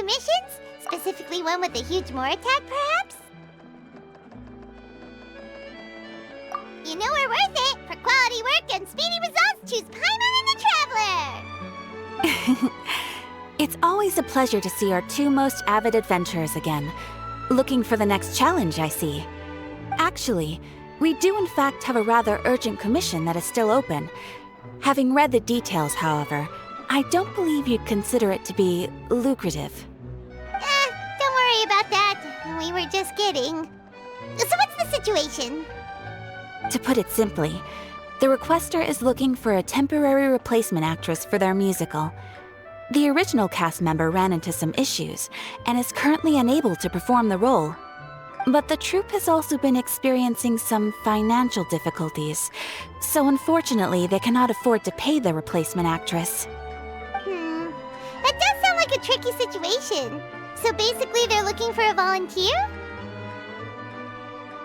commissions? Specifically one with a huge more attack, perhaps? You know we're worth it! For quality work and speedy results, choose Paimon and the Traveler! It's always a pleasure to see our two most avid adventurers again. Looking for the next challenge, I see. Actually, we do in fact have a rather urgent commission that is still open. Having read the details, however, I don't believe you'd consider it to be lucrative. Don't worry about that. We were just kidding. So what's the situation? To put it simply, the requester is looking for a temporary replacement actress for their musical. The original cast member ran into some issues and is currently unable to perform the role. But the troupe has also been experiencing some financial difficulties, so unfortunately they cannot afford to pay the replacement actress. That does sound like a tricky situation. So basically they're looking for a volunteer?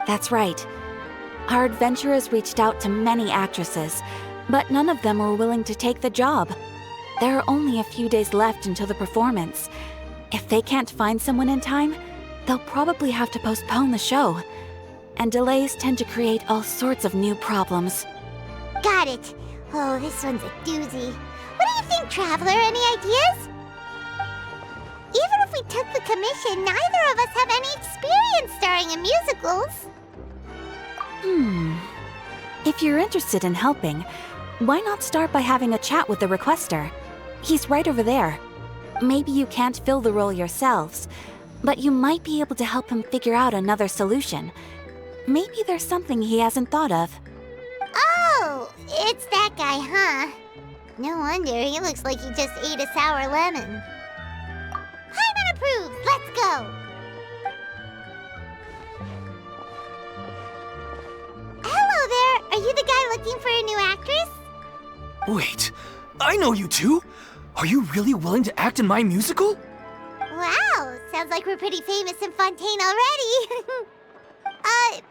That's right. Our adventurers reached out to many actresses, but none of them were willing to take the job. There are only a few days left until the performance. If they can't find someone in time, they'll probably have to postpone the show. And delays tend to create all sorts of new problems. Got it. Oh, this one's a doozy. What do you think, Traveler? Any ideas? Even if we took the commission, neither of us have any experience starring in musicals. If you're interested in helping, why not start by having a chat with the requester? He's right over there. Maybe you can't fill the role yourselves, but you might be able to help him figure out another solution. Maybe there's something he hasn't thought of. Oh, it's that guy, huh? No wonder, he looks like he just ate a sour lemon. Paimon approves, let's go! Hello there, are you the guy looking for a new actress? Wait, I know you two! Are you really willing to act in my musical? Wow, sounds like we're pretty famous in Fontaine already.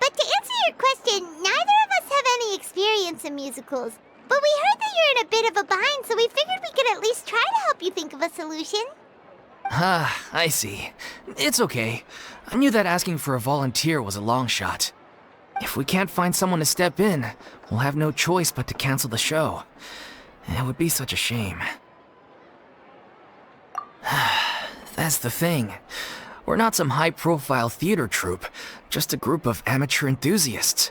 But to answer your question, neither of us have any experience in musicals. But we heard that you're in a bit of a bind, so we figured we could at least try to help you think of a solution. I see. It's okay. I knew that asking for a volunteer was a long shot. If we can't find someone to step in, we'll have no choice but to cancel the show. It would be such a shame. That's the thing. We're not some high-profile theater troupe, just a group of amateur enthusiasts.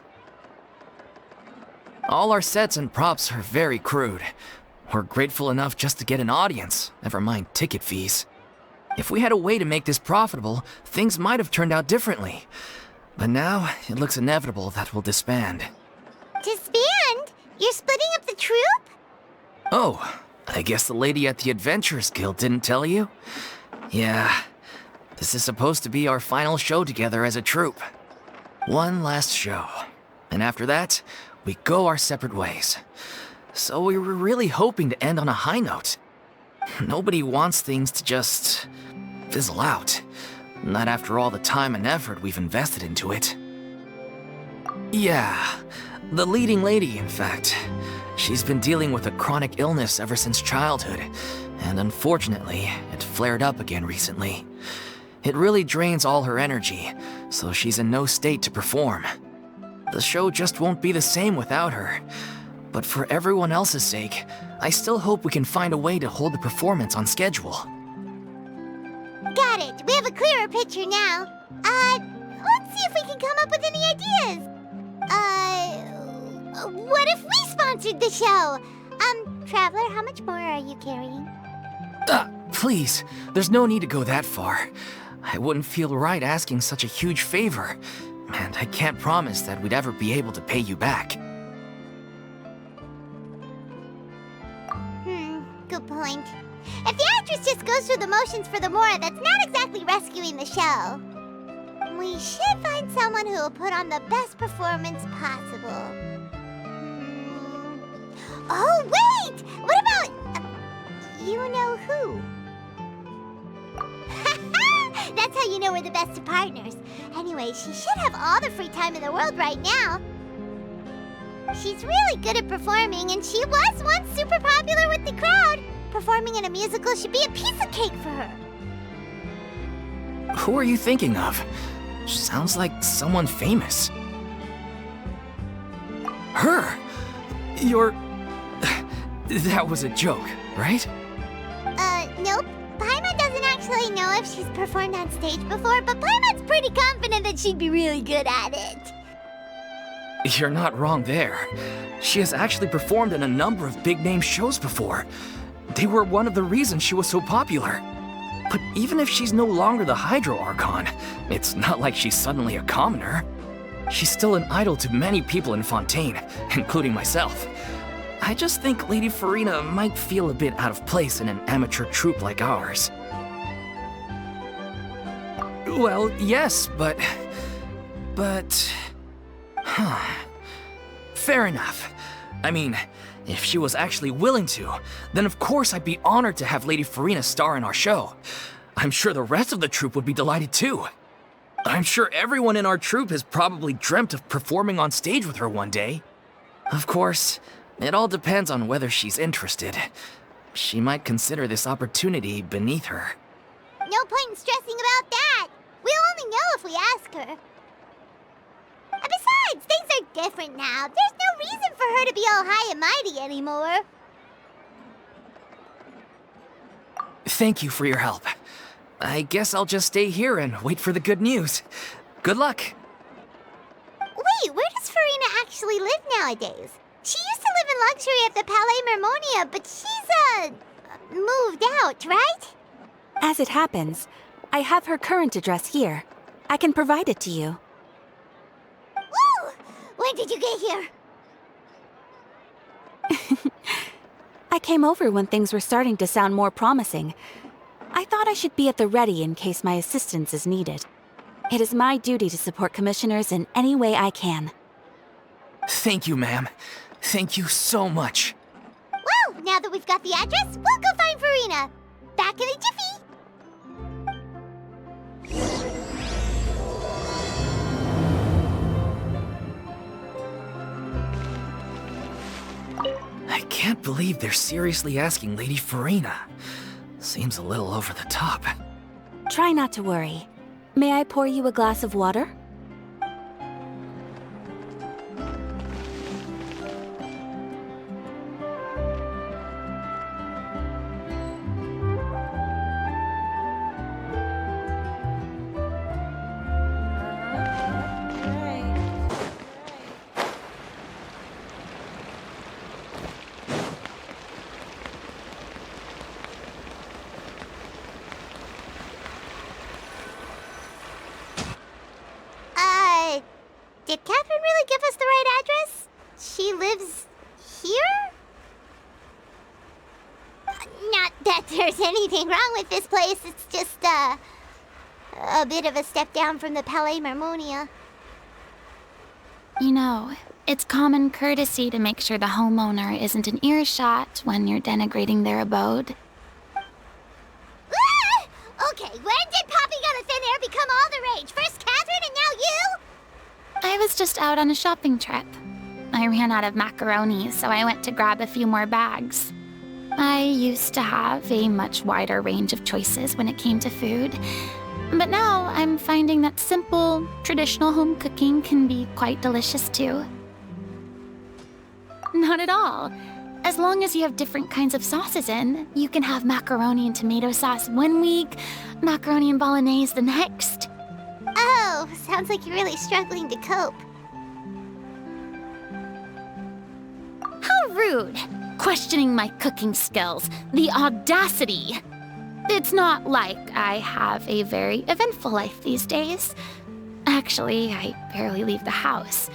All our sets and props are very crude. We're grateful enough just to get an audience, never mind ticket fees. If we had a way to make this profitable, things might have turned out differently. But now, it looks inevitable that we'll disband. Disband? You're splitting up the troupe? Oh, I guess the lady at the Adventurers Guild didn't tell you? Yeah, this is supposed to be our final show together as a troupe. One last show. And after that, we go our separate ways. So we were really hoping to end on a high note. Nobody wants things to just fizzle out. Not after all the time and effort we've invested into it. Yeah, the leading lady, in fact. She's been dealing with a chronic illness ever since childhood, and unfortunately, it flared up again recently. It really drains all her energy, so she's in no state to perform. The show just won't be the same without her. But for everyone else's sake, I still hope we can find a way to hold the performance on schedule. Got it. We have a clearer picture now. Let's see if we can come up with any ideas. What if we sponsored the show? Traveler, how much more are you carrying? Please, there's no need to go that far. I wouldn't feel right asking such a huge favor, and I can't promise that we'd ever be able to pay you back. Good point. If the actress just goes through the motions for the Mora, that's not exactly rescuing the show. We should find someone who will put on the best performance possible. Oh, wait! What about... you know who? That's how you know we're the best of partners. Anyway, she should have all the free time in the world right now. She's really good at performing, and she was once super popular with the crowd. Performing in a musical should be a piece of cake for her. Who are you thinking of? Sounds like someone famous. Her? You're... That was a joke, right? Nope. Paimon doesn't actually know if she's performed on stage before, but Paimon's pretty confident that she'd be really good at it. You're not wrong there. She has actually performed in a number of big-name shows before. They were one of the reasons she was so popular. But even if she's no longer the Hydro Archon, it's not like she's suddenly a commoner. She's still an idol to many people in Fontaine, including myself. I just think Lady Farina might feel a bit out of place in an amateur troupe like ours. Well, yes, but... Fair enough. I mean, if she was actually willing to, then of course I'd be honored to have Lady Farina star in our show. I'm sure the rest of the troupe would be delighted too. I'm sure everyone in our troupe has probably dreamt of performing on stage with her one day. Of course, it all depends on whether she's interested. She might consider this opportunity beneath her. No point in stressing about that. We'll only know if we ask her. And besides, things are different now. There's no reason for her to be all high and mighty anymore. Thank you for your help. I guess I'll just stay here and wait for the good news. Good luck. Wait, where does Farina actually live nowadays? She used to live in luxury at the Palais Mermonia, but she's, moved out, right? As it happens, I have her current address here. I can provide it to you. Woo! When did you get here? I came over when things were starting to sound more promising. I thought I should be at the ready in case my assistance is needed. It is my duty to support commissioners in any way I can. Thank you, ma'am. Thank you so much. Well, now that we've got the address, we'll go find Farina. Back in a jiffy. I can't believe they're seriously asking Lady Farina. Seems a little over the top. Try not to worry. May I pour you a glass of water? Did Catherine really give us the right address? She lives here? Not that there's anything wrong with this place, it's just, a bit of a step down from the Palais Mermonia. You know, it's common courtesy to make sure the homeowner isn't in earshot when you're denigrating their abode. Ah! Okay, when did popping out of thin air become all the rage? First Catherine and now you? I was just out on a shopping trip. I ran out of macaroni, so I went to grab a few more bags. I used to have a much wider range of choices when it came to food, but now I'm finding that simple, traditional home cooking can be quite delicious too. Not at all. As long as you have different kinds of sauces in, you can have macaroni and tomato sauce one week, macaroni and bolognese the next. Oh, sounds like you're really struggling to cope. How rude! Questioning my cooking skills. The audacity! It's not like I have a very eventful life these days. Actually, I barely leave the house.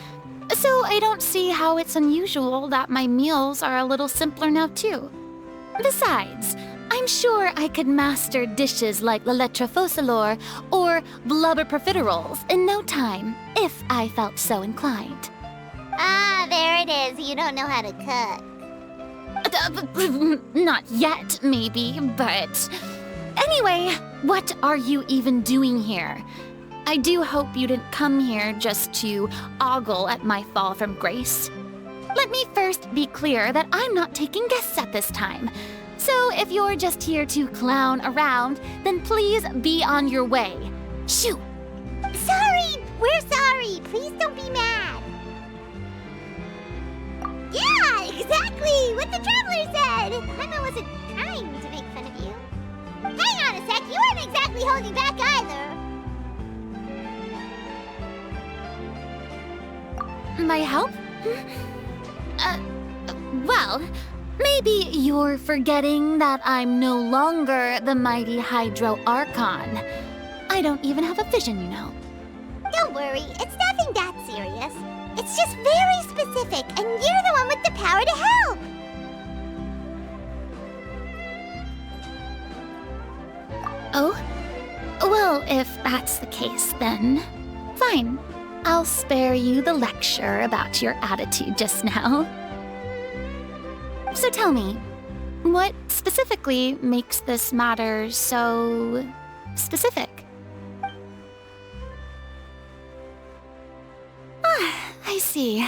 So I don't see how it's unusual that my meals are a little simpler now too. Besides, I'm sure I could master dishes like la lettre focilor or blubber profiteroles in no time, if I felt so inclined. Ah, there it is. You don't know how to cook. Not yet, maybe, but... Anyway, what are you even doing here? I do hope you didn't come here just to ogle at my fall from grace. Let me first be clear that I'm not taking guests at this time. So if you're just here to clown around, then please be on your way. Shoot! Sorry! We're sorry! Please don't be mad! Yeah, exactly! What the Traveler said! Paimon wasn't trying to make fun of you. Hang on a sec, you weren't exactly holding back either! My help? Well, maybe you're forgetting that I'm no longer the mighty Hydro Archon. I don't even have a vision, you know. Don't worry, it's nothing that serious. It's just very specific, and you're the one with the power to help! Oh? Well, if that's the case, then fine. I'll spare you the lecture about your attitude just now. So tell me, what specifically makes this matter so specific? Ah, I see.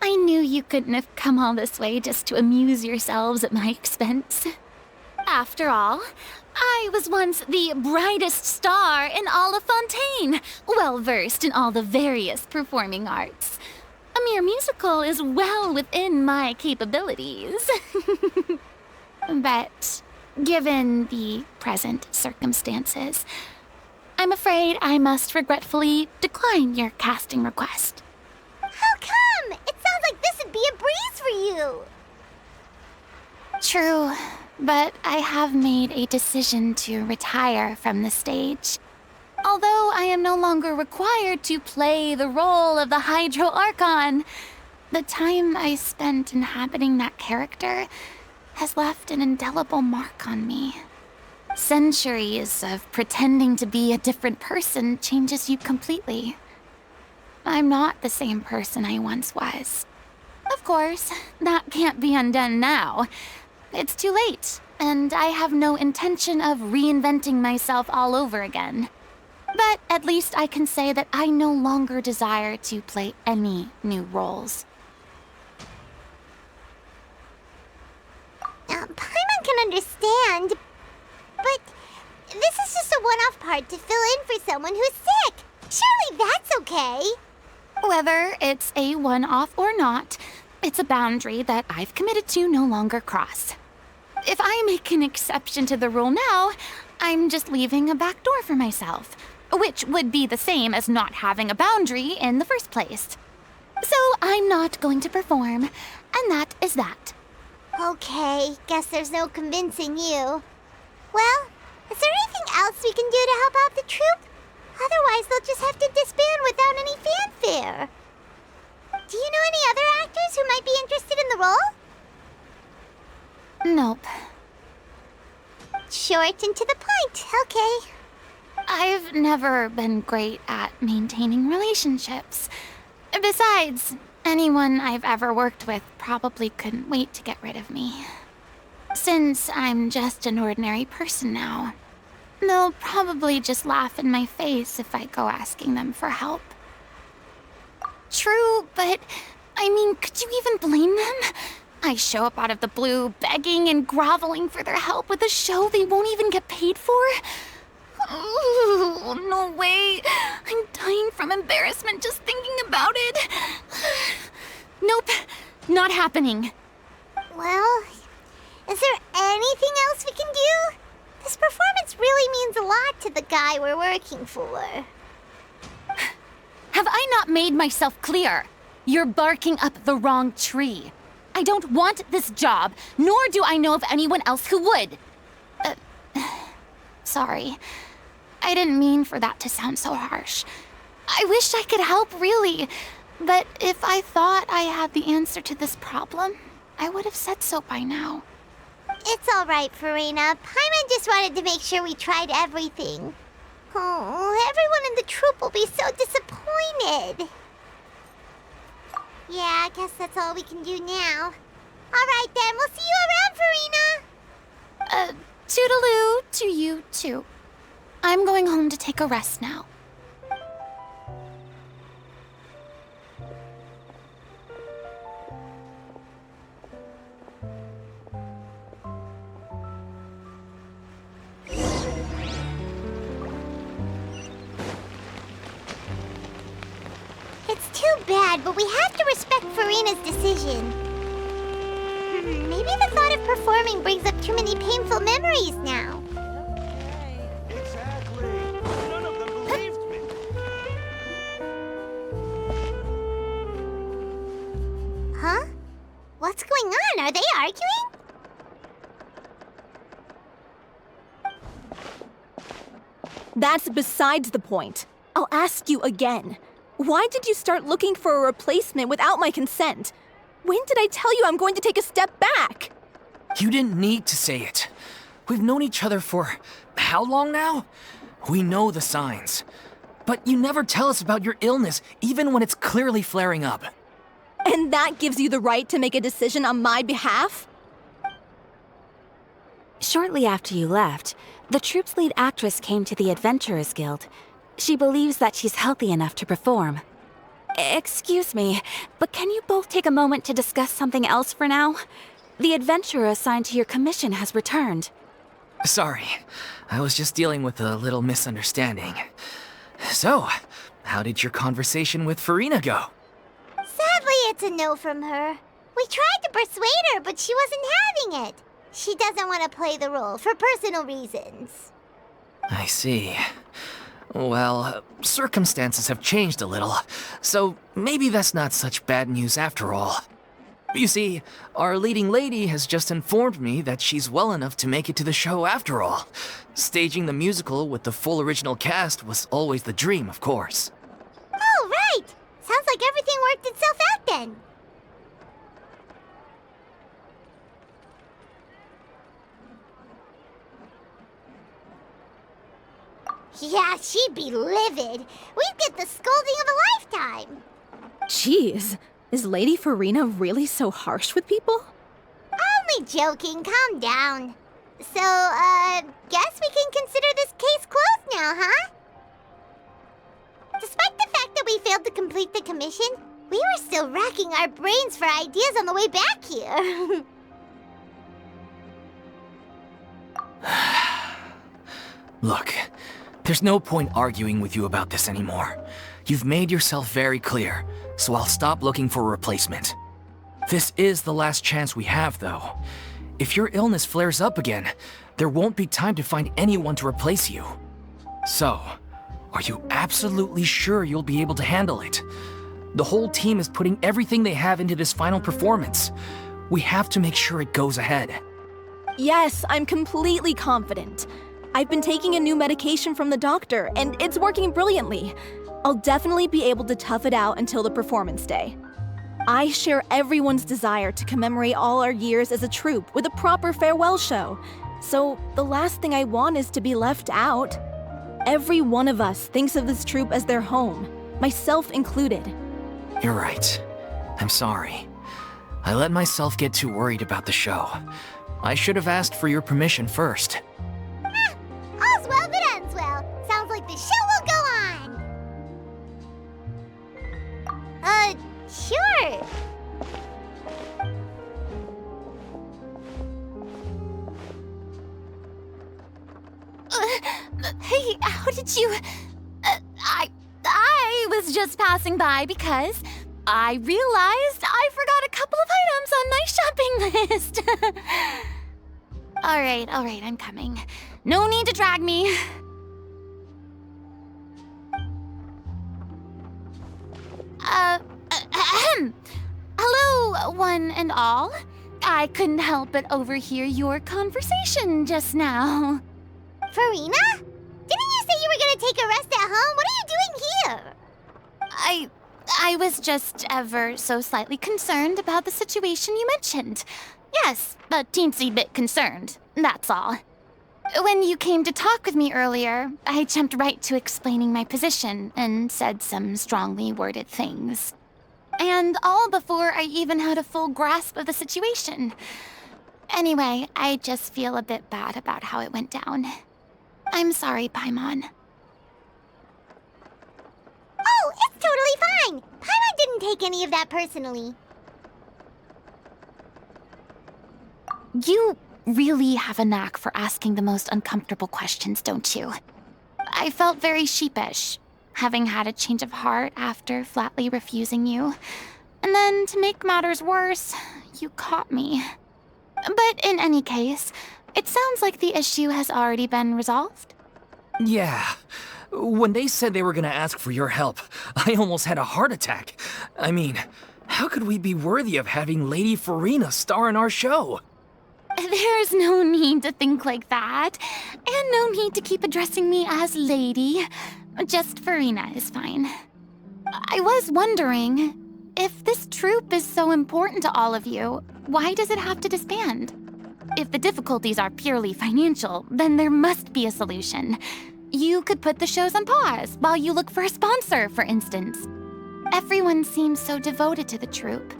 I knew you couldn't have come all this way just to amuse yourselves at my expense. After all, I was once the brightest star in all of Fontaine, well-versed in all the various performing arts. A mere musical is well within my capabilities. But given the present circumstances, I'm afraid I must regretfully decline your casting request. How come? It sounds like this would be a breeze for you! True, but I have made a decision to retire from the stage. Although I am no longer required to play the role of the Hydro Archon, the time I spent inhabiting that character has left an indelible mark on me. Centuries of pretending to be a different person changes you completely. I'm not the same person I once was. Of course, that can't be undone now. It's too late, and I have no intention of reinventing myself all over again. But at least I can say that I no longer desire to play any new roles. Paimon can understand, but this is just a one-off part to fill in for someone who's sick. Surely that's okay. Whether it's a one-off or not, it's a boundary that I've committed to no longer cross. If I make an exception to the rule now, I'm just leaving a back door for myself, which would be the same as not having a boundary in the first place. So I'm not going to perform, and that is that. Okay, guess there's no convincing you. Well, is there anything else we can do to help out the troupe? Otherwise, they'll just have to disband without any fanfare. Do you know any other actors who might be interested in the role? Nope. Short and to the point, okay. I've never been great at maintaining relationships. Besides, anyone I've ever worked with probably couldn't wait to get rid of me. Since I'm just an ordinary person now, they'll probably just laugh in my face if I go asking them for help. True, but I mean, could you even blame them? I show up out of the blue, begging and groveling for their help with a show they won't even get paid for? Oh, no way. I'm dying from embarrassment just thinking about it. Nope, not happening. Well, is there anything else we can do? This performance really means a lot to the guy we're working for. Have I not made myself clear? You're barking up the wrong tree. I don't want this job, nor do I know of anyone else who would. Sorry. I didn't mean for that to sound so harsh. I wish I could help, really. But if I thought I had the answer to this problem, I would have said so by now. It's all right, Farina. Paimon just wanted to make sure we tried everything. Oh, everyone in the troupe will be so disappointed. Yeah, I guess that's all we can do now. All right, then. We'll see you around, Farina. Toodaloo to you, too. I'm going home to take a rest now. bad, but we have to respect Farina's decision. Maybe the thought of performing brings up too many painful memories now. Exactly. None of them believed me. Huh? What's going on? Are they arguing? That's besides the point. I'll ask you again. Why did you start looking for a replacement without my consent? When did I tell you I'm going to take a step back? You didn't need to say it. We've known each other for how long now? We know the signs. But you never tell us about your illness, even when it's clearly flaring up. And that gives you the right to make a decision on my behalf? Shortly after you left, the troupe's lead actress came to the Adventurers Guild. She believes that she's healthy enough to perform. Excuse me, but can you both take a moment to discuss something else for now? The adventurer assigned to your commission has returned. Sorry, I was just dealing with a little misunderstanding. So, how did your conversation with Farina go? Sadly, it's a no from her. We tried to persuade her, but she wasn't having it. She doesn't want to play the role for personal reasons. I see. Well, circumstances have changed a little, so maybe that's not such bad news after all. You see, our leading lady has just informed me that she's well enough to make it to the show after all. Staging the musical with the full original cast was always the dream, of course. Oh, right! Sounds like everything worked itself out then. Yeah, she'd be livid. We'd get the scolding of a lifetime. Jeez, is Lady Farina really so harsh with people? Only joking, calm down. So, guess we can consider this case closed now, huh? Despite the fact that we failed to complete the commission, we were still racking our brains for ideas on the way back here. Look, there's no point arguing with you about this anymore. You've made yourself very clear, so I'll stop looking for a replacement. This is the last chance we have, though. If your illness flares up again, there won't be time to find anyone to replace you. So, are you absolutely sure you'll be able to handle it? The whole team is putting everything they have into this final performance. We have to make sure it goes ahead. Yes, I'm completely confident. I've been taking a new medication from the doctor, and it's working brilliantly. I'll definitely be able to tough it out until the performance day. I share everyone's desire to commemorate all our years as a troupe with a proper farewell show. So the last thing I want is to be left out. Every one of us thinks of this troupe as their home, myself included. You're right. I'm sorry. I let myself get too worried about the show. I should have asked for your permission first. All's well that ends well. Sounds like the show will go on. Sure. Hey, how did you... I was just passing by because I realized I forgot a couple of items on my shopping list. All right, I'm coming. No need to drag me. Hello, one and all. I couldn't help but overhear your conversation just now. Farina? Didn't you say you were gonna take a rest at home? What are you doing here? I was just ever so slightly concerned about the situation you mentioned. Yes, a teensy bit concerned, that's all. When you came to talk with me earlier, I jumped right to explaining my position and said some strongly worded things. And all before I even had a full grasp of the situation. Anyway, I just feel a bit bad about how it went down. I'm sorry, Paimon. Oh, it's totally fine. Paimon didn't take any of that personally. You really have a knack for asking the most uncomfortable questions, don't you? I felt very sheepish. having had a change of heart after flatly refusing you. And then, to make matters worse, you caught me. But in any case, it sounds like the issue has already been resolved. Yeah. When they said they were gonna ask for your help, I almost had a heart attack. I mean, how could we be worthy of having Lady Farina star in our show? There's no need to think like that, and no need to keep addressing me as lady. Just Farina is fine. I was wondering, if this troupe is so important to all of you, why does it have to disband? If the difficulties are purely financial, then there must be a solution. You could put the shows on pause while you look for a sponsor, for instance. Everyone seems so devoted to the troupe.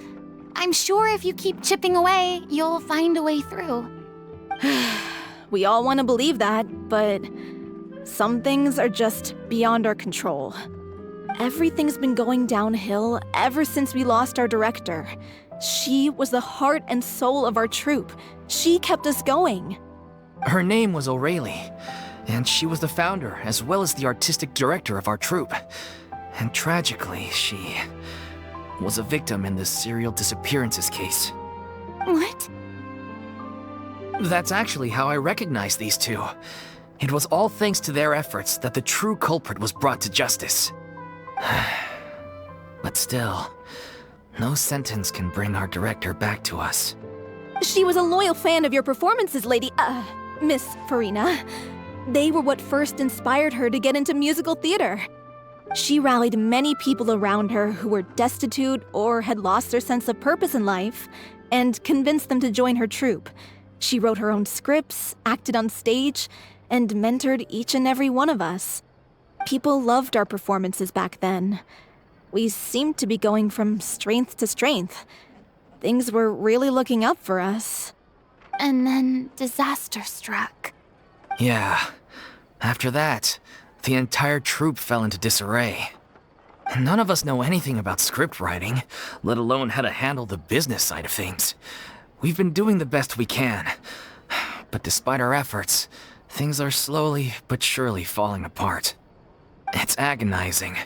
I'm sure if you keep chipping away, you'll find a way through. We all want to believe that, but some things are just beyond our control. Everything's been going downhill ever since we lost our director. She was the heart and soul of our troupe. She kept us going. Her name was O'Reilly, and she was the founder as well as the artistic director of our troupe. And tragically, she was a victim in the serial disappearances case. What? That's actually how I recognized these two. It was all thanks to their efforts that the true culprit was brought to justice. But still, no sentence can bring our director back to us. She was a loyal fan of your performances, Miss Farina. They were what first inspired her to get into musical theater. She rallied many people around her who were destitute or had lost their sense of purpose in life, and convinced them to join her troupe. She wrote her own scripts, acted on stage, and mentored each and every one of us. People loved our performances back then. We seemed to be going from strength to strength. Things were really looking up for us. And then disaster struck. Yeah. After that, the entire troupe fell into disarray. None of us know anything about script writing, let alone how to handle the business side of things. We've been doing the best we can. But despite our efforts, things are slowly but surely falling apart. It's agonizing.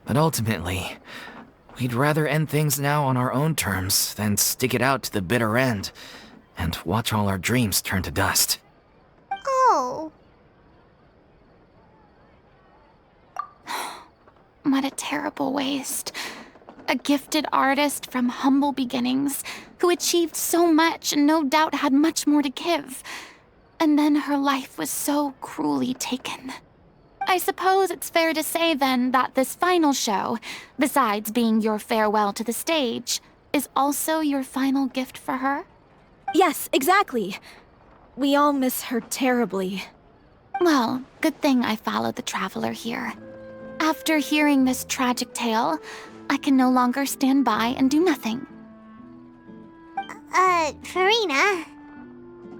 But ultimately, we'd rather end things now on our own terms than stick it out to the bitter end and watch all our dreams turn to dust. Oh. What a terrible waste. A gifted artist from humble beginnings who achieved so much and no doubt had much more to give. And then her life was so cruelly taken. I suppose it's fair to say then that this final show, besides being your farewell to the stage, is also your final gift for her? Yes, exactly. We all miss her terribly. Well, good thing I followed the traveler here. After hearing this tragic tale, I can no longer stand by and do nothing. Farina.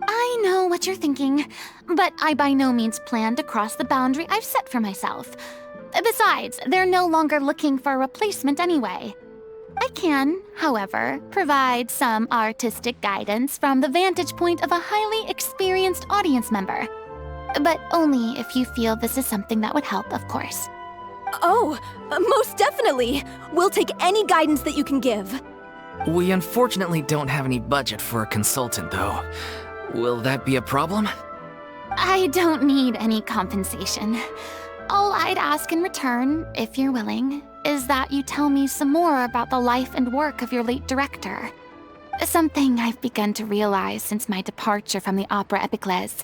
I know what you're thinking, but I by no means plan to cross the boundary I've set for myself. Besides, they're no longer looking for a replacement anyway. I can, however, provide some artistic guidance from the vantage point of a highly experienced audience member. But only if you feel this is something that would help, of course. Oh, most definitely. We'll take any guidance that you can give. We unfortunately don't have any budget for a consultant, though. Will that be a problem? I don't need any compensation. All I'd ask in return, if you're willing, is that you tell me some more about the life and work of your late director. Something I've begun to realize since my departure from the Opera Epiclese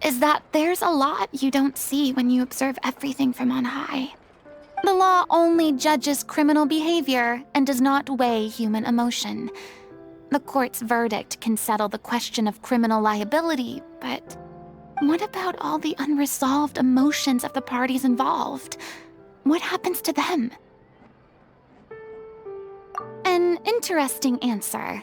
is that there's a lot you don't see when you observe everything from on high. The law only judges criminal behavior and does not weigh human emotion. The court's verdict can settle the question of criminal liability, but what about all the unresolved emotions of the parties involved? What happens to them? An interesting answer.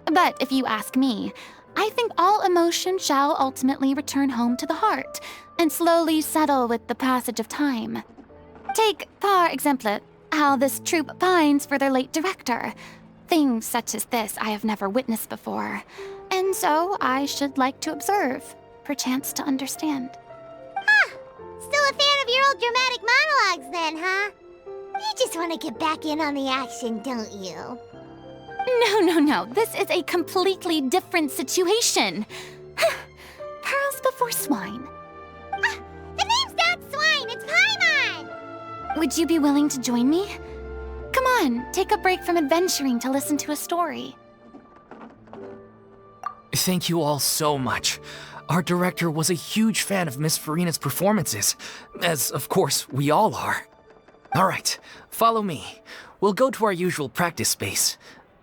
But if you ask me, I think all emotion shall ultimately return home to the heart and slowly settle with the passage of time. Take, par exemple, how this troupe pines for their late director. Things such as this I have never witnessed before, and so I should like to observe, perchance to understand. Still a fan of your old dramatic monologues then, huh? You just want to get back in on the action, don't you? No. This is a completely different situation. Pearls before swine. The name's not Swine, it's Paimon! Would you be willing to join me? Come on, take a break from adventuring to listen to a story. Thank you all so much. Our director was a huge fan of Miss Farina's performances, as of course we all are. All right, follow me. We'll go to our usual practice space.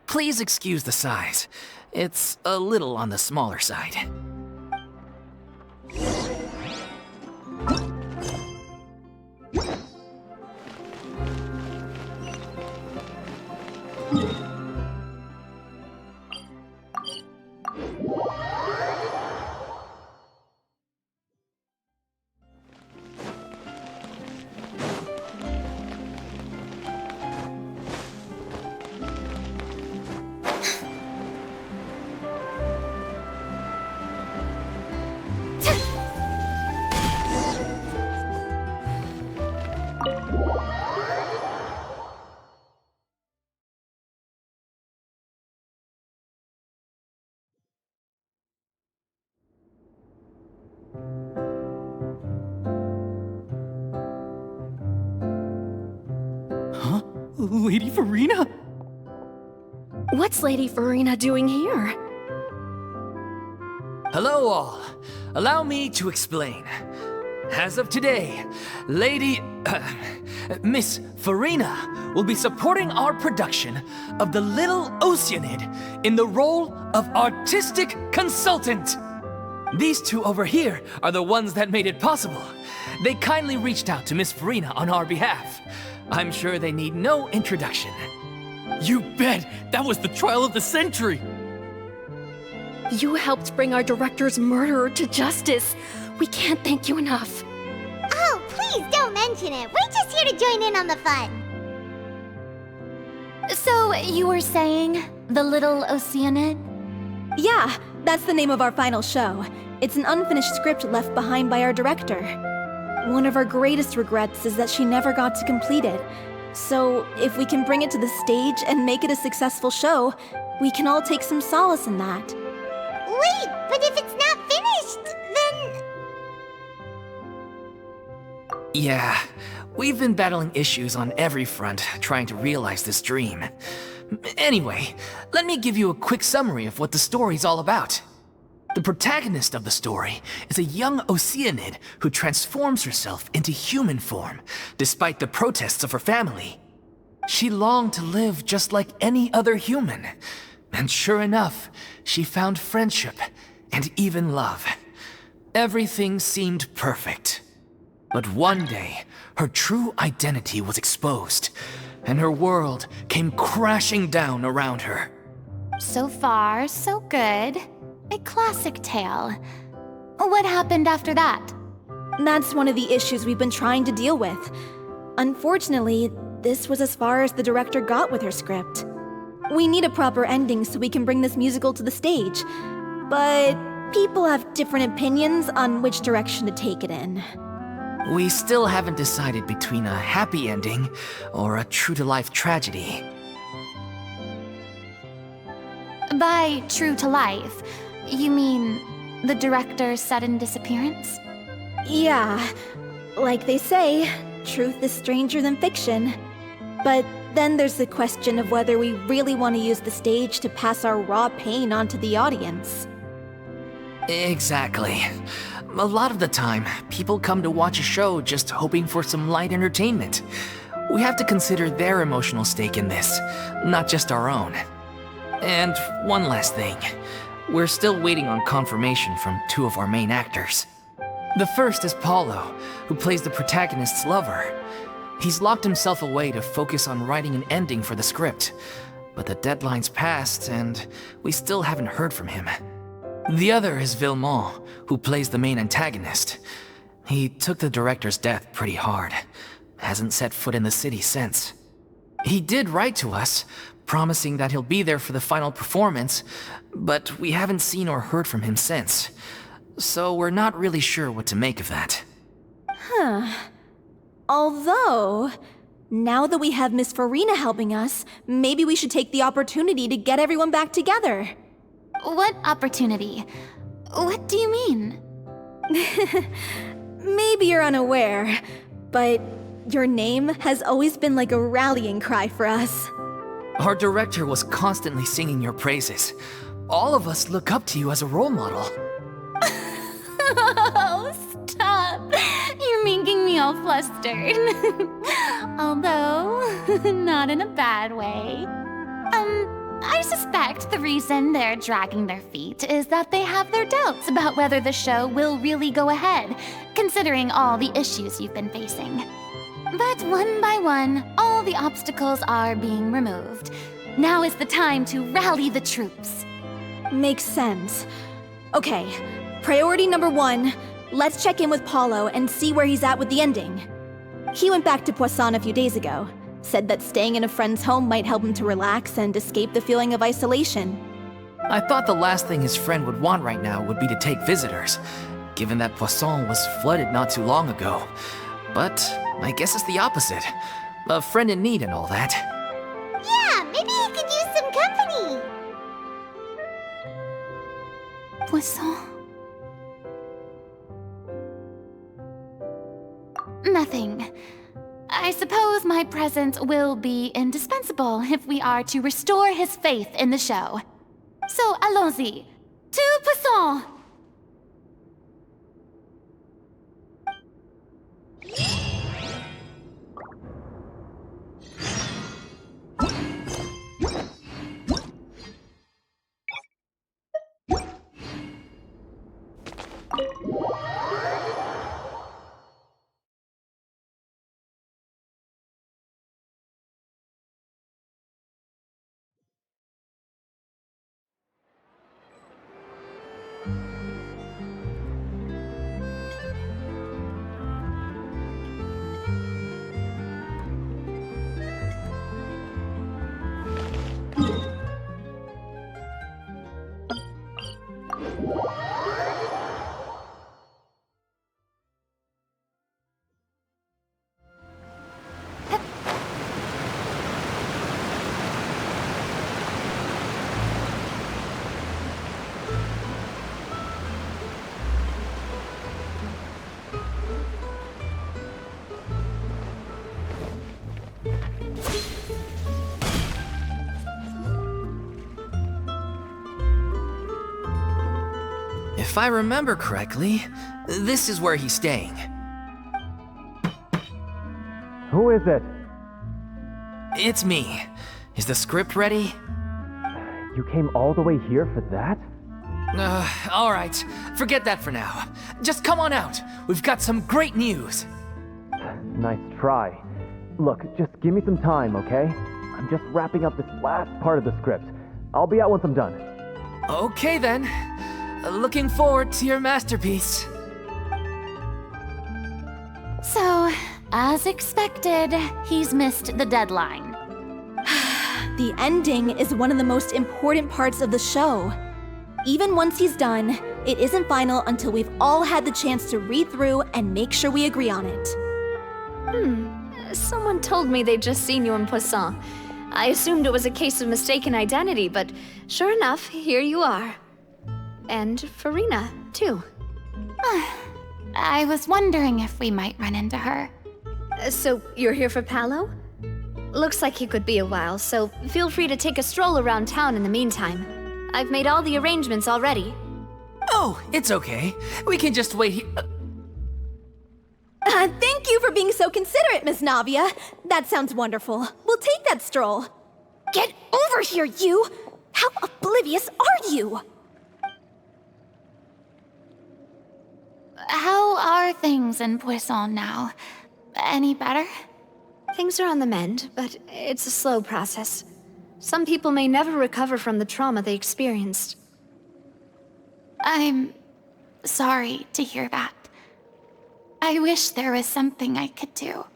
Please excuse the size. It's a little on the smaller side. Lady Farina? What's Lady Farina doing here? Hello all. Allow me to explain. As of today, Miss Farina will be supporting our production of The Little Oceanid in the role of artistic consultant. These two over here are the ones that made it possible. They kindly reached out to Miss Farina on our behalf. I'm sure they need no introduction. You bet! That was the trial of the century! You helped bring our director's murderer to justice. We can't thank you enough. Oh, please don't mention it. We're just here to join in on the fun. So, you were saying The Little Oceanid? Yeah, that's the name of our final show. It's an unfinished script left behind by our director. One of our greatest regrets is that she never got to complete it. So, if we can bring it to the stage and make it a successful show, we can all take some solace in that. Wait, but if it's not finished, then... Yeah, we've been battling issues on every front trying to realize this dream. Anyway, let me give you a quick summary of what the story's all about. The protagonist of the story is a young Oceanid who transforms herself into human form, despite the protests of her family. She longed to live just like any other human, and sure enough, she found friendship and even love. Everything seemed perfect. But one day, her true identity was exposed, and her world came crashing down around her. So far, so good. A classic tale. What happened after that? That's one of the issues we've been trying to deal with. Unfortunately, this was as far as the director got with her script. We need a proper ending so we can bring this musical to the stage. But people have different opinions on which direction to take it in. We still haven't decided between a happy ending or a true-to-life tragedy. By true to life, you mean the director's sudden disappearance? Yeah, like they say, truth is stranger than fiction. But then there's the question of whether we really want to use the stage to pass our raw pain onto the audience. Exactly. A lot of the time, people come to watch a show just hoping for some light entertainment. We have to consider their emotional stake in this, not just our own. And one last thing. We're still waiting on confirmation from two of our main actors. The first is Paulo, who plays the protagonist's lover. He's locked himself away to focus on writing an ending for the script, but the deadline's passed and we still haven't heard from him. The other is Villemont, who plays the main antagonist. He took the director's death pretty hard. Hasn't set foot in the city since. He did write to us, promising that he'll be there for the final performance, but we haven't seen or heard from him since. So we're not really sure what to make of that. Huh. Although, now that we have Miss Farina helping us, maybe we should take the opportunity to get everyone back together. What opportunity? What do you mean? Maybe you're unaware, but your name has always been like a rallying cry for us. Our director was constantly singing your praises. All of us look up to you as a role model. Oh, stop! You're making me all flustered. Although, not in a bad way. I suspect the reason they're dragging their feet is that they have their doubts about whether the show will really go ahead, considering all the issues you've been facing. But one by one, all the obstacles are being removed. Now is the time to rally the troops. Makes sense. Okay, priority number 1, let's check in with Paulo and see where he's at with the ending. He went back to Poisson a few days ago, said that staying in a friend's home might help him to relax and escape the feeling of isolation. I thought the last thing his friend would want right now would be to take visitors, given that Poisson was flooded not too long ago. But I guess it's the opposite. A friend in need and all that. Yeah, maybe he could use some company. Poisson? Nothing. I suppose my presence will be indispensable if we are to restore his faith in the show. So, allons-y. To Poisson! If I remember correctly, this is where he's staying. Who is it? It's me. Is the script ready? You came all the way here for that? All right. Forget that for now. Just come on out. We've got some great news. Nice try. Look, just give me some time, okay? I'm just wrapping up this last part of the script. I'll be out once I'm done. Okay then. Looking forward to your masterpiece. So, as expected, he's missed the deadline. The ending is one of the most important parts of the show. Even once he's done, it isn't final until we've all had the chance to read through and make sure we agree on it. Someone told me they'd just seen you in Poisson. I assumed it was a case of mistaken identity, but sure enough, here you are. And Farina, too. I was wondering if we might run into her. So, you're here for Paolo? Looks like he could be a while, so feel free to take a stroll around town in the meantime. I've made all the arrangements already. Oh, it's okay. We can just wait here. Thank you for being so considerate, Miss Navia. That sounds wonderful. We'll take that stroll. Get over here, you! How oblivious are you? How are things in Poisson now? Any better? Things are on the mend, but it's a slow process. Some people may never recover from the trauma they experienced. I'm sorry to hear that. I wish there was something I could do.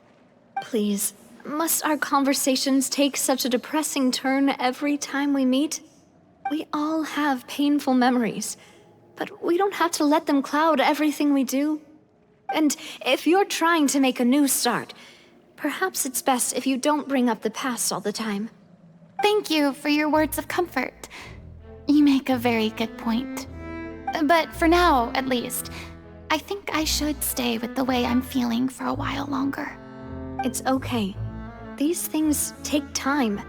Please, must our conversations take such a depressing turn every time we meet? We all have painful memories, but we don't have to let them cloud everything we do. And if you're trying to make a new start, perhaps it's best if you don't bring up the past all the time. Thank you for your words of comfort. You make a very good point. But for now, at least, I think I should stay with the way I'm feeling for a while longer. It's okay. These things take time.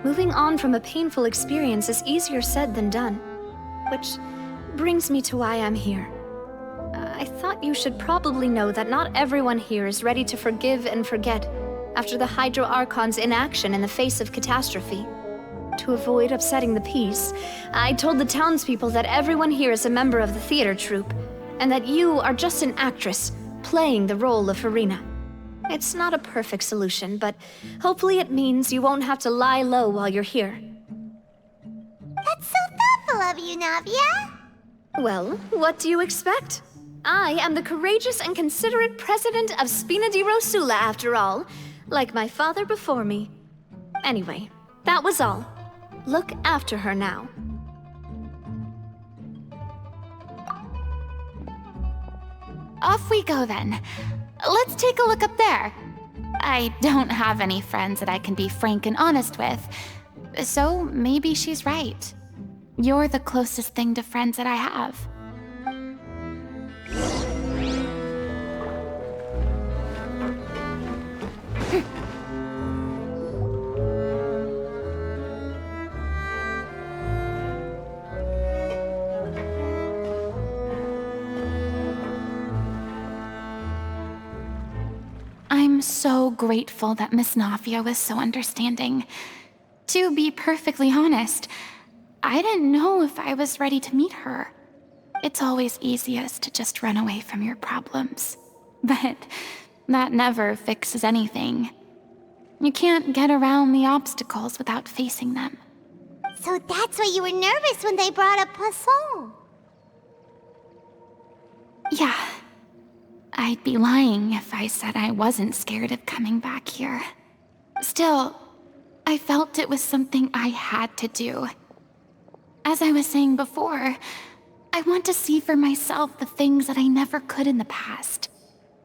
Moving on from a painful experience is easier said than done. Which brings me to why I'm here. I thought you should probably know that not everyone here is ready to forgive and forget after the Hydro Archon's inaction in the face of catastrophe. To avoid upsetting the peace, I told the townspeople that everyone here is a member of the theater troupe, and that you are just an actress playing the role of Farina. It's not a perfect solution, but hopefully it means you won't have to lie low while you're here. That's so thoughtful of you, Navia. Well, what do you expect? I am the courageous and considerate president of Spina di Rosula, after all, like my father before me. Anyway, that was all. Look after her now. Off we go then. Let's take a look up there. I don't have any friends that I can be frank and honest with, so maybe she's right. You're the closest thing to friends that I have. I'm so grateful that Miss Navia was so understanding. To be perfectly honest, I didn't know if I was ready to meet her. It's always easiest to just run away from your problems. But that never fixes anything. You can't get around the obstacles without facing them. So that's why you were nervous when they brought up Poisson. Yeah. I'd be lying if I said I wasn't scared of coming back here. Still, I felt it was something I had to do. As I was saying before, I want to see for myself the things that I never could in the past.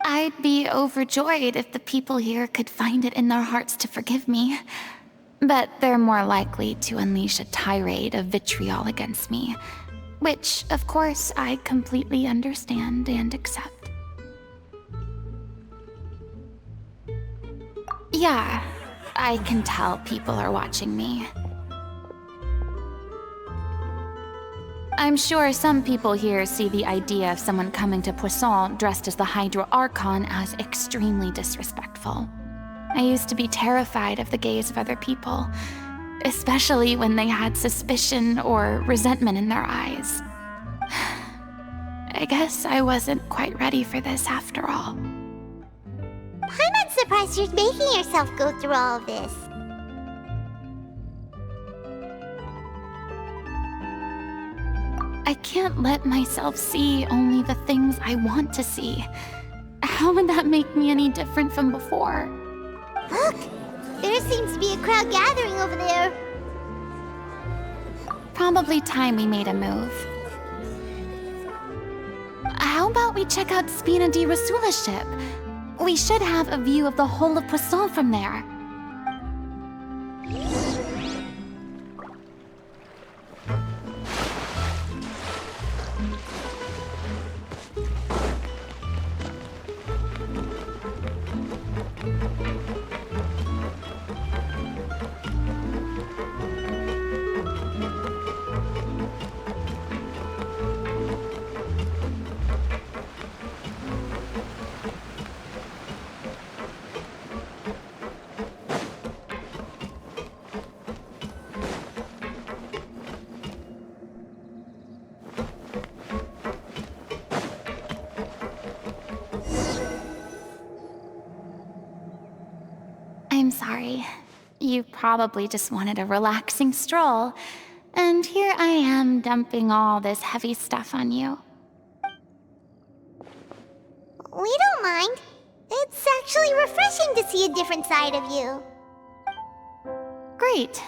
I'd be overjoyed if the people here could find it in their hearts to forgive me. But they're more likely to unleash a tirade of vitriol against me, which, of course, I completely understand and accept. Yeah, I can tell people are watching me. I'm sure some people here see the idea of someone coming to Poisson dressed as the Hydro Archon as extremely disrespectful. I used to be terrified of the gaze of other people, especially when they had suspicion or resentment in their eyes. I guess I wasn't quite ready for this after all. I'm not surprised you're making yourself go through all of this. I can't let myself see only the things I want to see. How would that make me any different from before? Look! There seems to be a crowd gathering over there. Probably time we made a move. How about we check out Spina di Rosula's ship? We should have a view of the whole of Poisson from there. I'm sorry. You probably just wanted a relaxing stroll, and here I am dumping all this heavy stuff on you. We don't mind. It's actually refreshing to see a different side of you. Great.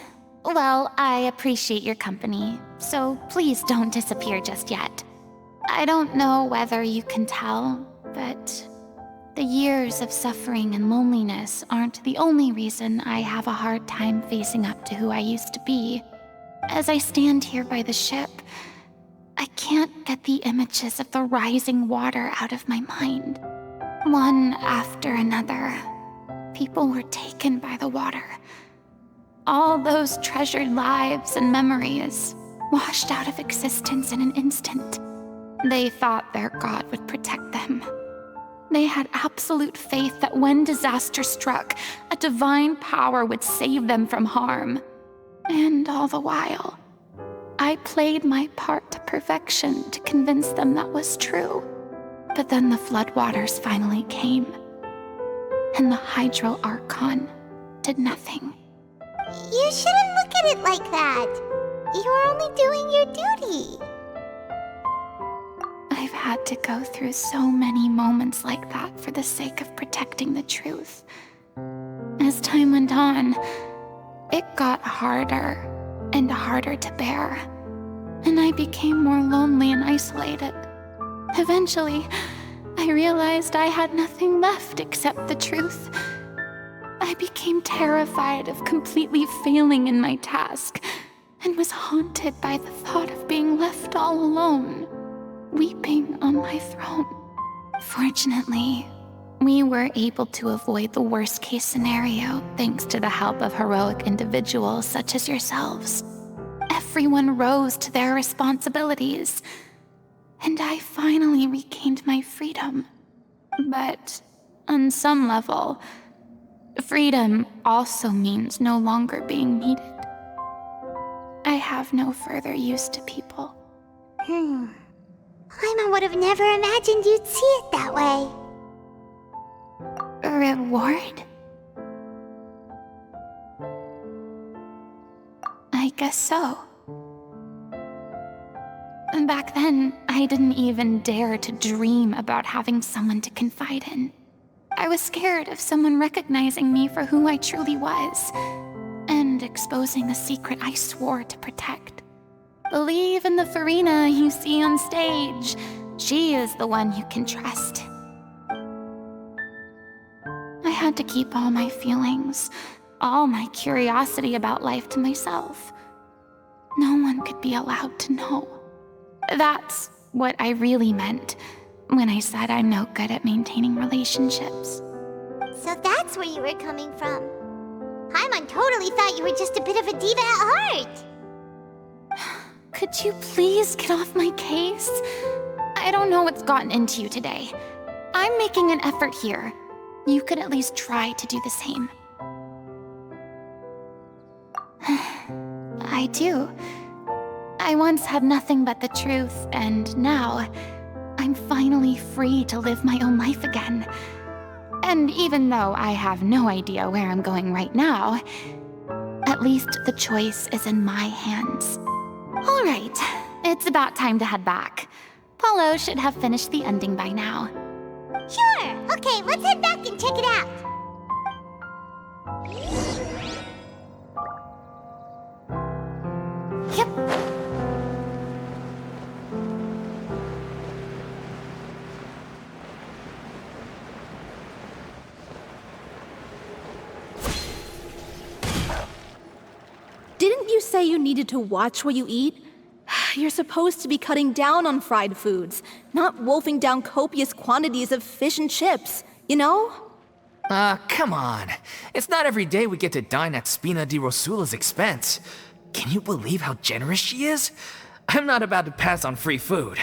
Well, I appreciate your company, so please don't disappear just yet. I don't know whether you can tell, But the years of suffering and loneliness aren't the only reason I have a hard time facing up to who I used to be. As I stand here by the ship, I can't get the images of the rising water out of my mind. One after another, people were taken by the water. All those treasured lives and memories washed out of existence in an instant. They thought their god would protect them. They had absolute faith that when disaster struck, a divine power would save them from harm. And all the while, I played my part to perfection to convince them that was true. But then the floodwaters finally came, and the Hydro Archon did nothing. You shouldn't look at it like that. You're only doing your duty. I've had to go through so many moments like that for the sake of protecting the truth. As time went on, it got harder and harder to bear, and I became more lonely and isolated. Eventually, I realized I had nothing left except the truth. I became terrified of completely failing in my task, and was haunted by the thought of being left all alone, weeping on my throne. Fortunately, we were able to avoid the worst-case scenario thanks to the help of heroic individuals such as yourselves. Everyone rose to their responsibilities, and I finally regained my freedom. But on some level, freedom also means no longer being needed. I have no further use to people. Paimon would have never imagined you'd see it that way. A reward? I guess so. Back then, I didn't even dare to dream about having someone to confide in. I was scared of someone recognizing me for who I truly was, and exposing a secret I swore to protect. Believe in the Farina you see on stage. She is the one you can trust. I had to keep all my feelings, all my curiosity about life to myself. No one could be allowed to know. That's what I really meant when I said I'm no good at maintaining relationships. So that's where you were coming from. Paimon totally thought you were just a bit of a diva at heart. Could you please get off my case? I don't know what's gotten into you today. I'm making an effort here. You could at least try to do the same. I do. I once had nothing but the truth, and now I'm finally free to live my own life again. And even though I have no idea where I'm going right now, at least the choice is in my hands. All right, it's about time to head back. Paulo should have finished the ending by now. Sure! Okay, let's head back and check it out. Yep. Didn't you say you needed to watch what you eat? You're supposed to be cutting down on fried foods, not wolfing down copious quantities of fish and chips, you know? Come on. It's not every day we get to dine at Spina di Rosula's expense. Can you believe how generous she is? I'm not about to pass on free food.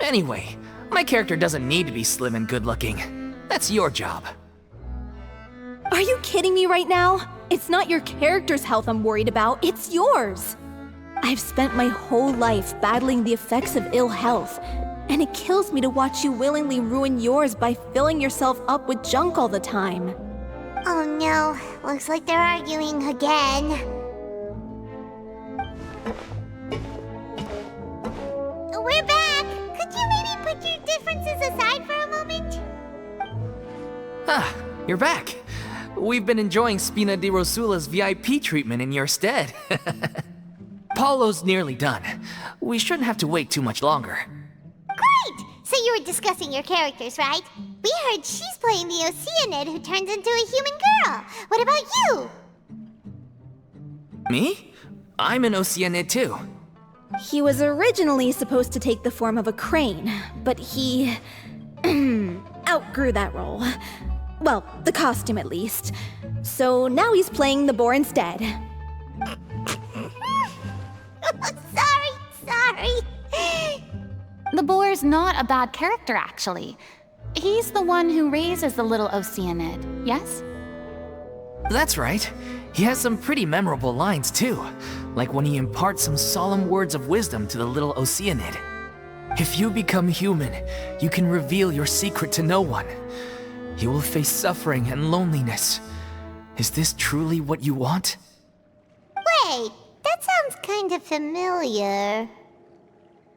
Anyway, my character doesn't need to be slim and good-looking. That's your job. Are you kidding me right now? It's not your character's health I'm worried about, it's yours. I've spent my whole life battling the effects of ill health, and it kills me to watch you willingly ruin yours by filling yourself up with junk all the time. Oh no, looks like they're arguing again. We're back! Could you maybe put your differences aside for a moment? Ah, you're back. We've been enjoying Spina di Rosula's VIP treatment in your stead. Paulo's nearly done. We shouldn't have to wait too much longer. Great! So you were discussing your characters, right? We heard she's playing the Oceanid who turns into a human girl. What about you? Me? I'm an Oceanid too. He was originally supposed to take the form of a crane, but he outgrew that role. Well, the costume at least. So now he's playing the boar instead. Sorry. The boar's not a bad character, actually. He's the one who raises the little Oceanid, yes? That's right. He has some pretty memorable lines too, like when he imparts some solemn words of wisdom to the little Oceanid. If you become human, you can reveal your secret to no one. You will face suffering and loneliness. Is this truly what you want? Wait, that sounds kind of familiar.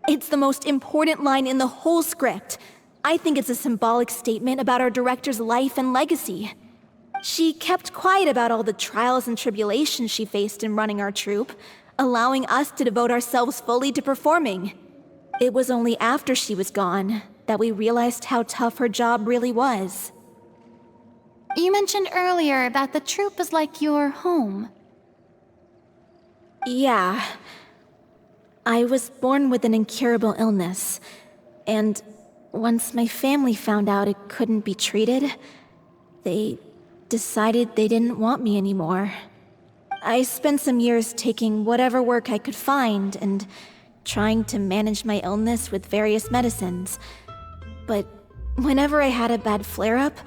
It's the most important line in the whole script. I think it's a symbolic statement about our director's life and legacy. She kept quiet about all the trials and tribulations she faced in running our troupe, allowing us to devote ourselves fully to performing. It was only after she was gone that we realized how tough her job really was. You mentioned earlier that the troupe is like your home. Yeah. I was born with an incurable illness, and once my family found out it couldn't be treated, they decided they didn't want me anymore. I spent some years taking whatever work I could find and trying to manage my illness with various medicines. But whenever I had a bad flare-up,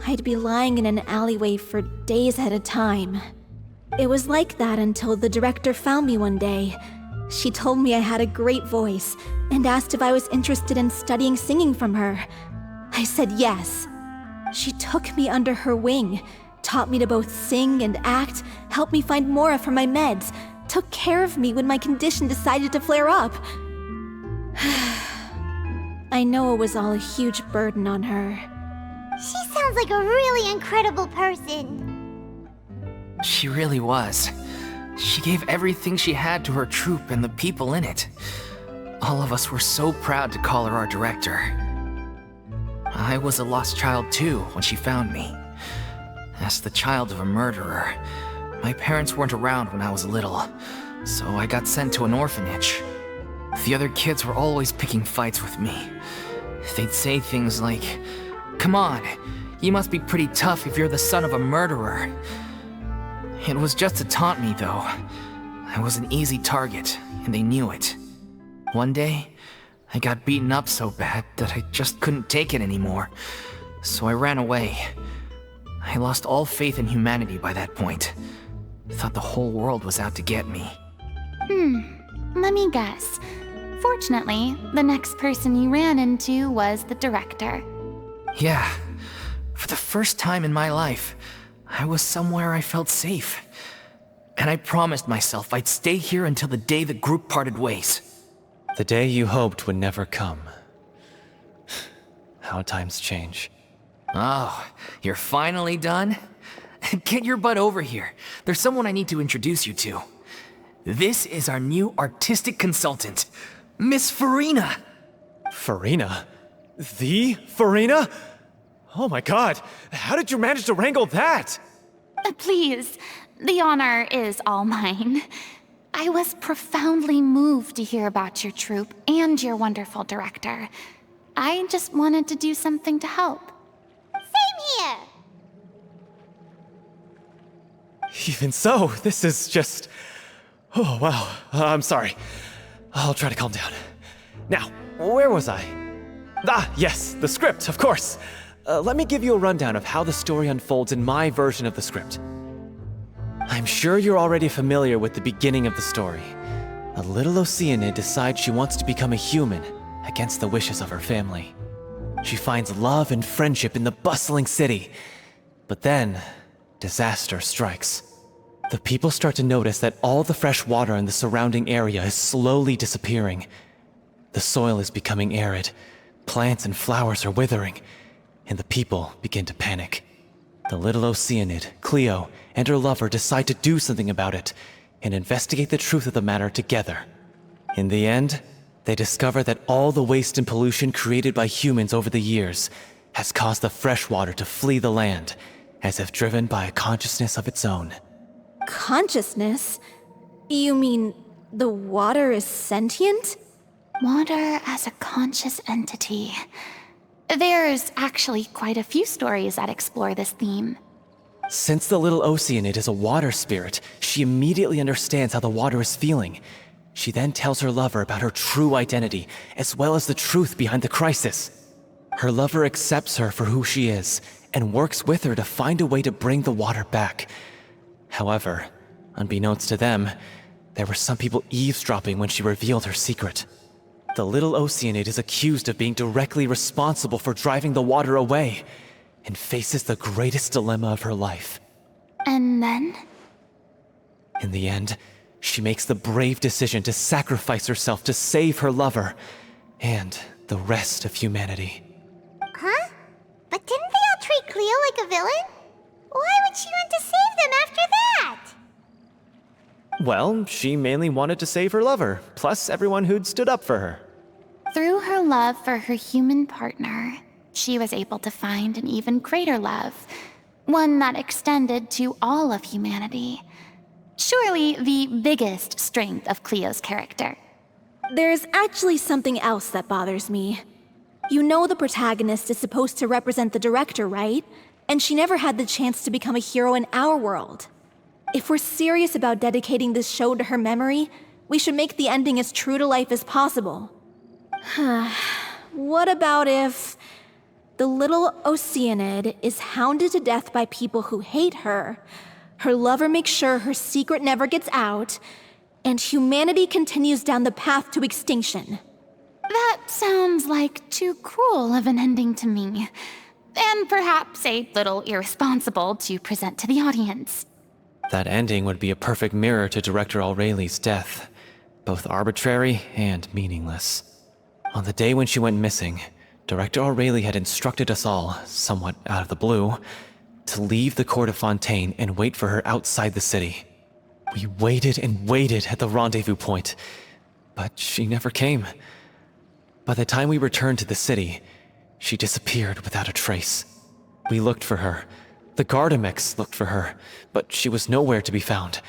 I'd be lying in an alleyway for days at a time. It was like that until the director found me one day. She told me I had a great voice and asked if I was interested in studying singing from her. I said yes. She took me under her wing, taught me to both sing and act, helped me find Mora for my meds, took care of me when my condition decided to flare up. I know it was all a huge burden on her. She sounds like a really incredible person. She really was. She gave everything she had to her troupe and the people in it. All of us were so proud to call her our director. I was a lost child too when she found me. As the child of a murderer, my parents weren't around when I was little, so I got sent to an orphanage. The other kids were always picking fights with me. They'd say things like, "Come on, you must be pretty tough if you're the son of a murderer." It was just to taunt me, though. I was an easy target, and they knew it. One day, I got beaten up so bad that I just couldn't take it anymore, so I ran away. I lost all faith in humanity by that point. Thought the whole world was out to get me. Let me guess. Fortunately, the next person you ran into was the director. Yeah, for the first time in my life, I was somewhere I felt safe. And I promised myself I'd stay here until the day the group parted ways. The day you hoped would never come. How times change. Oh, you're finally done? Get your butt over here. There's someone I need to introduce you to. This is our new artistic consultant, Miss Farina. Farina? The Farina? Oh my god, how did you manage to wrangle that? Please, the honor is all mine. I was profoundly moved to hear about your troupe and your wonderful director. I just wanted to do something to help. Same here. Even so, this is just... Oh wow, I'm sorry. I'll try to calm down. Now, where was I? Ah, yes, the script, of course. Let me give you a rundown of how the story unfolds in my version of the script. I'm sure you're already familiar with the beginning of the story. A little Oceanid decides she wants to become a human, against the wishes of her family. She finds love and friendship in the bustling city. But then, disaster strikes. The people start to notice that all the fresh water in the surrounding area is slowly disappearing. The soil is becoming arid, plants and flowers are withering, and the people begin to panic. The little Oceanid, Cleo, and her lover decide to do something about it and investigate the truth of the matter together. In the end, They discover that all the waste and pollution created by humans over the years has caused the fresh water to flee the land, as if driven by a consciousness of its own. Consciousness? You mean the water is sentient? Water as a conscious entity. There's actually quite a few stories that explore this theme. Since the little Oceanid is a water spirit, she immediately understands how the water is feeling. She then tells her lover about her true identity, as well as the truth behind the crisis. Her lover accepts her for who she is, and works with her to find a way to bring the water back. However, unbeknownst to them, there were some people eavesdropping when she revealed her secret. The little Oceanid is accused of being directly responsible for driving the water away, and faces the greatest dilemma of her life. And then? In the end, she makes the brave decision to sacrifice herself to save her lover, and the rest of humanity. Huh? But didn't they all treat Cleo like a villain? Why would she want to save them after that? Well, she mainly wanted to save her lover, plus everyone who'd stood up for her. Through her love for her human partner, she was able to find an even greater love, one that extended to all of humanity. Surely the biggest strength of Cleo's character. There's actually something else that bothers me. You know the protagonist is supposed to represent the director, right? And she never had the chance to become a hero in our world. If we're serious about dedicating this show to her memory, we should make the ending as true to life as possible. What about if the little Oceanid is hounded to death by people who hate her, her lover makes sure her secret never gets out, and humanity continues down the path to extinction? That sounds like too cruel of an ending to me, and perhaps a little irresponsible to present to the audience. That ending would be a perfect mirror to Director Aureli's death, both arbitrary and meaningless. On the day when she went missing, Director Aureli had instructed us all, somewhat out of the blue, to leave the court of Fontaine and wait for her outside the city. We waited and waited at the rendezvous point, but she never came. By the time we returned to the city, she disappeared without a trace. We looked for her. The Gardamex looked for her, but she was nowhere to be found.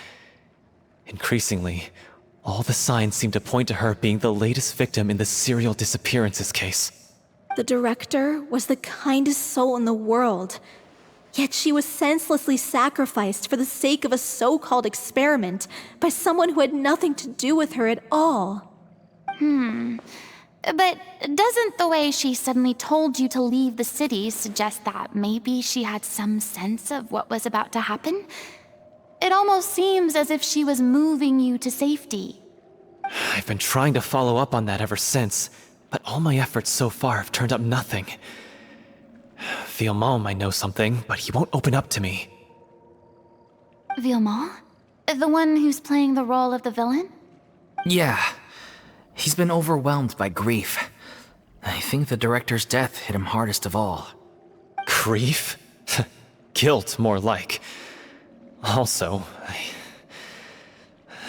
Increasingly, all the signs seemed to point to her being the latest victim in the serial disappearances case. The director was the kindest soul in the world, yet she was senselessly sacrificed for the sake of a so-called experiment by someone who had nothing to do with her at all. But doesn't the way she suddenly told you to leave the city suggest that maybe she had some sense of what was about to happen? It almost seems as if she was moving you to safety. I've been trying to follow up on that ever since, but all my efforts so far have turned up nothing. Villemont might know something, but he won't open up to me. Villemont? The one who's playing the role of the villain? Yeah. He's been overwhelmed by grief. I think the director's death hit him hardest of all. Grief? Guilt, more like. Also, I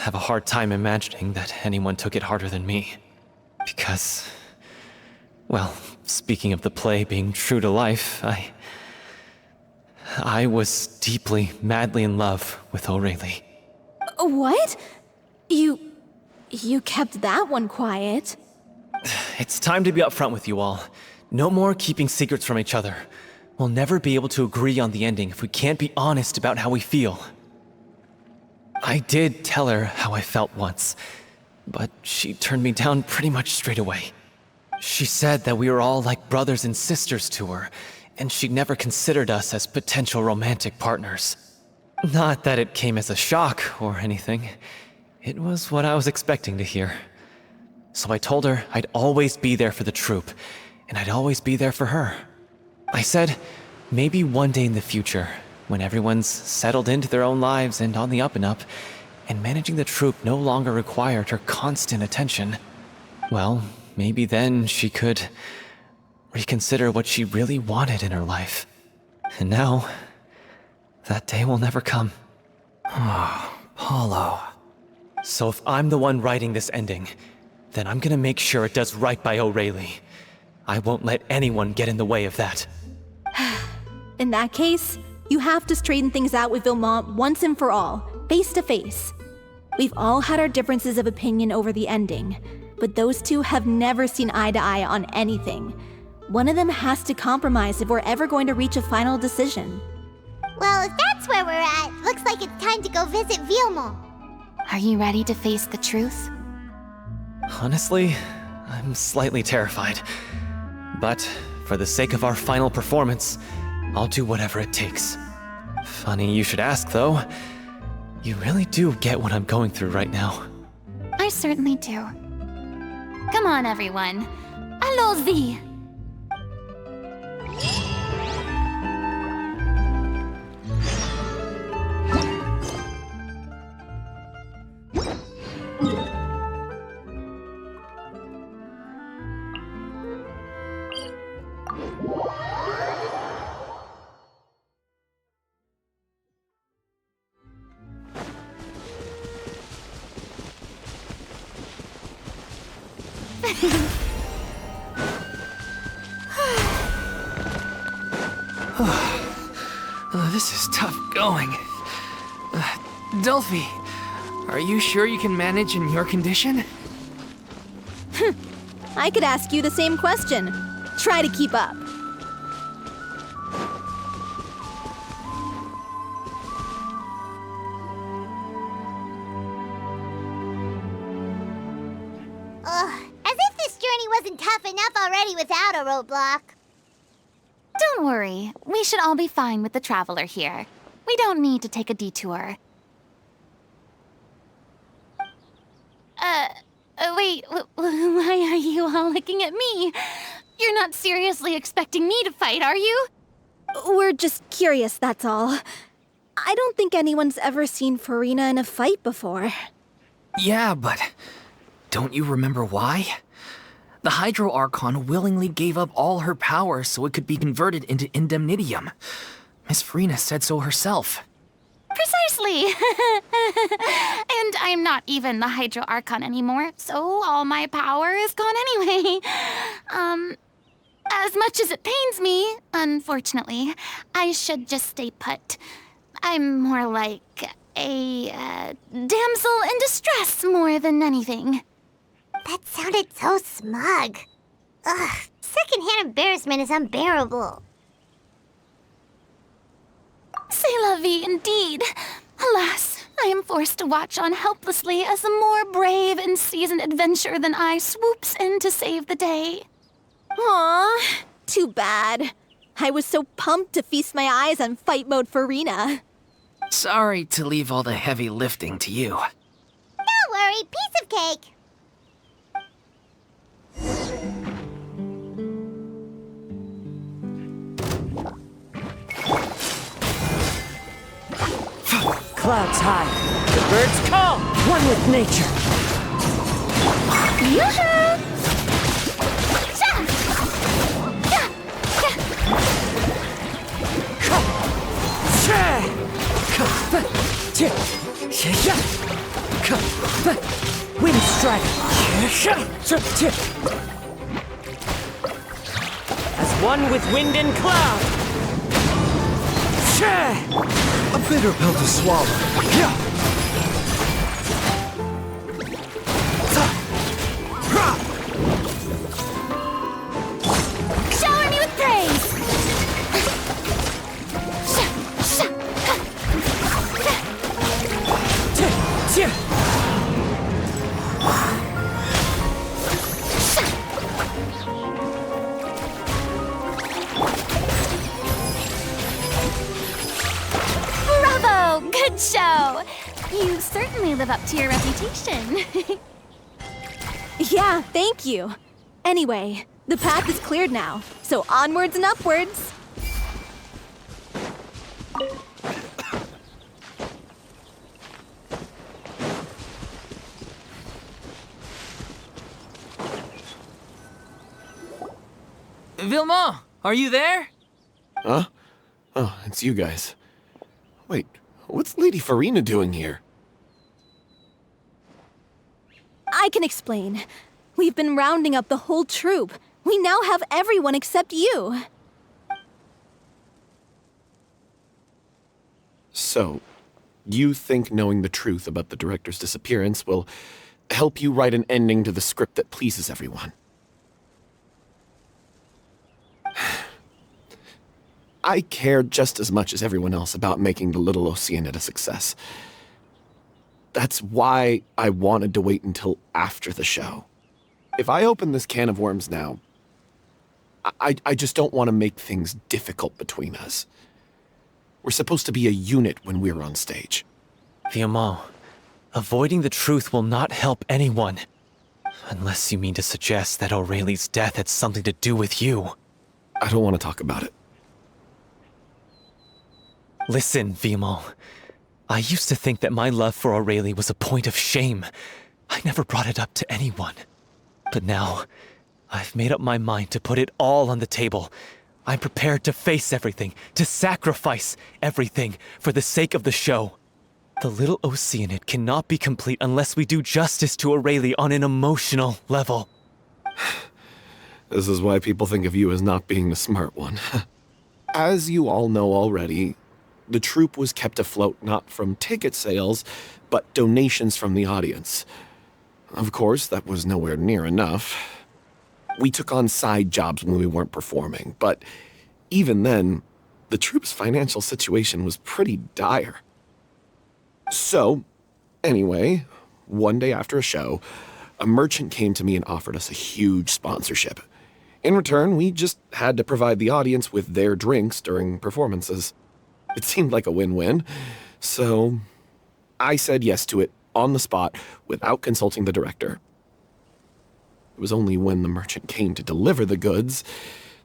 have a hard time imagining that anyone took it harder than me. Because, well, speaking of the play being true to life, I was deeply, madly in love with Aureli. What? You kept that one quiet. It's time to be upfront with you all. No more keeping secrets from each other. We'll never be able to agree on the ending if we can't be honest about how we feel. I did tell her how I felt once, but she turned me down pretty much straight away. She said that we were all like brothers and sisters to her, and she'd never considered us as potential romantic partners. Not that it came as a shock or anything. It was what I was expecting to hear. So I told her I'd always be there for the troupe, and I'd always be there for her. I said, maybe one day in the future, when everyone's settled into their own lives and on the up and up, and managing the troupe no longer required her constant attention, well, maybe then she could reconsider what she really wanted in her life. And now, that day will never come. Oh, Paulo. So if I'm the one writing this ending, then I'm gonna make sure it does right by O'Reilly. I won't let anyone get in the way of that. In that case, you have to straighten things out with Vilmont once and for all, face to face. We've all had our differences of opinion over the ending, but those two have never seen eye to eye on anything. One of them has to compromise if we're ever going to reach a final decision. Well, if that's where we're at, looks like it's time to go visit Vilmont. Are you ready to face the truth? Honestly, I'm slightly terrified. But for the sake of our final performance, I'll do whatever it takes. Funny you should ask, though. You really do get what I'm going through right now. I certainly do. Come on, everyone. Allons-y! This is tough going. Delphi, are you sure you can manage in your condition? I could ask you the same question. Try to keep up. Ugh, as if this journey wasn't tough enough already without a roadblock. Don't worry. We should all be fine with the traveler here. We don't need to take a detour. Wait, why are you all looking at me? You're not seriously expecting me to fight, are you? We're just curious, that's all. I don't think anyone's ever seen Farina in a fight before. Yeah, but don't you remember why? The Hydro Archon willingly gave up all her power so it could be converted into indemnitium. Miss Farina said so herself. Precisely! And I'm not even the Hydro Archon anymore, so all my power is gone anyway. As much as it pains me, unfortunately, I should just stay put. I'm more like a damsel in distress more than anything. That sounded so smug. Ugh, secondhand embarrassment is unbearable. C'est la vie indeed. Alas, I am forced to watch on helplessly as a more brave and seasoned adventurer than I swoops in to save the day. Aw, too bad. I was so pumped to feast my eyes on fight mode Farina. Sorry to leave all the heavy lifting to you. Don't worry, piece of cake. Clouds high, the birds call, one with nature. Yoo-hoo! Wind strike. As one with wind and cloud. A bitter pill to swallow. Shower me with praise! Bravo! Good show! You certainly live up to your reputation. Yeah, thank you. Anyway, the path is cleared now, so onwards and upwards. Vilmont, are you there? Huh? Oh, it's you guys. Wait, what's Lady Farina doing here? I can explain. We've been rounding up the whole troupe. We now have everyone except you. So, you think knowing the truth about the director's disappearance will help you write an ending to the script that pleases everyone? I care just as much as everyone else about making the little Oceanid a success. That's why I wanted to wait until after the show. If I open this can of worms now, I just don't want to make things difficult between us. We're supposed to be a unit when we're on stage. Viamont, avoiding the truth will not help anyone. Unless you mean to suggest that Aurelie's death had something to do with you. I don't want to talk about it. Listen, Viamont. I used to think that my love for Aurelie was a point of shame. I never brought it up to anyone. But now, I've made up my mind to put it all on the table. I'm prepared to face everything, to sacrifice everything for the sake of the show. The little Oceanid cannot be complete unless we do justice to Aurelie on an emotional level. This is why people think of you as not being the smart one. As you all know already, the troupe was kept afloat not from ticket sales, but donations from the audience. Of course, that was nowhere near enough. We took on side jobs when we weren't performing, but even then, the troupe's financial situation was pretty dire. So, anyway, one day after a show, a merchant came to me and offered us a huge sponsorship. In return, we just had to provide the audience with their drinks during performances. It seemed like a win-win, so I said yes to it on the spot without consulting the director. It was only when the merchant came to deliver the goods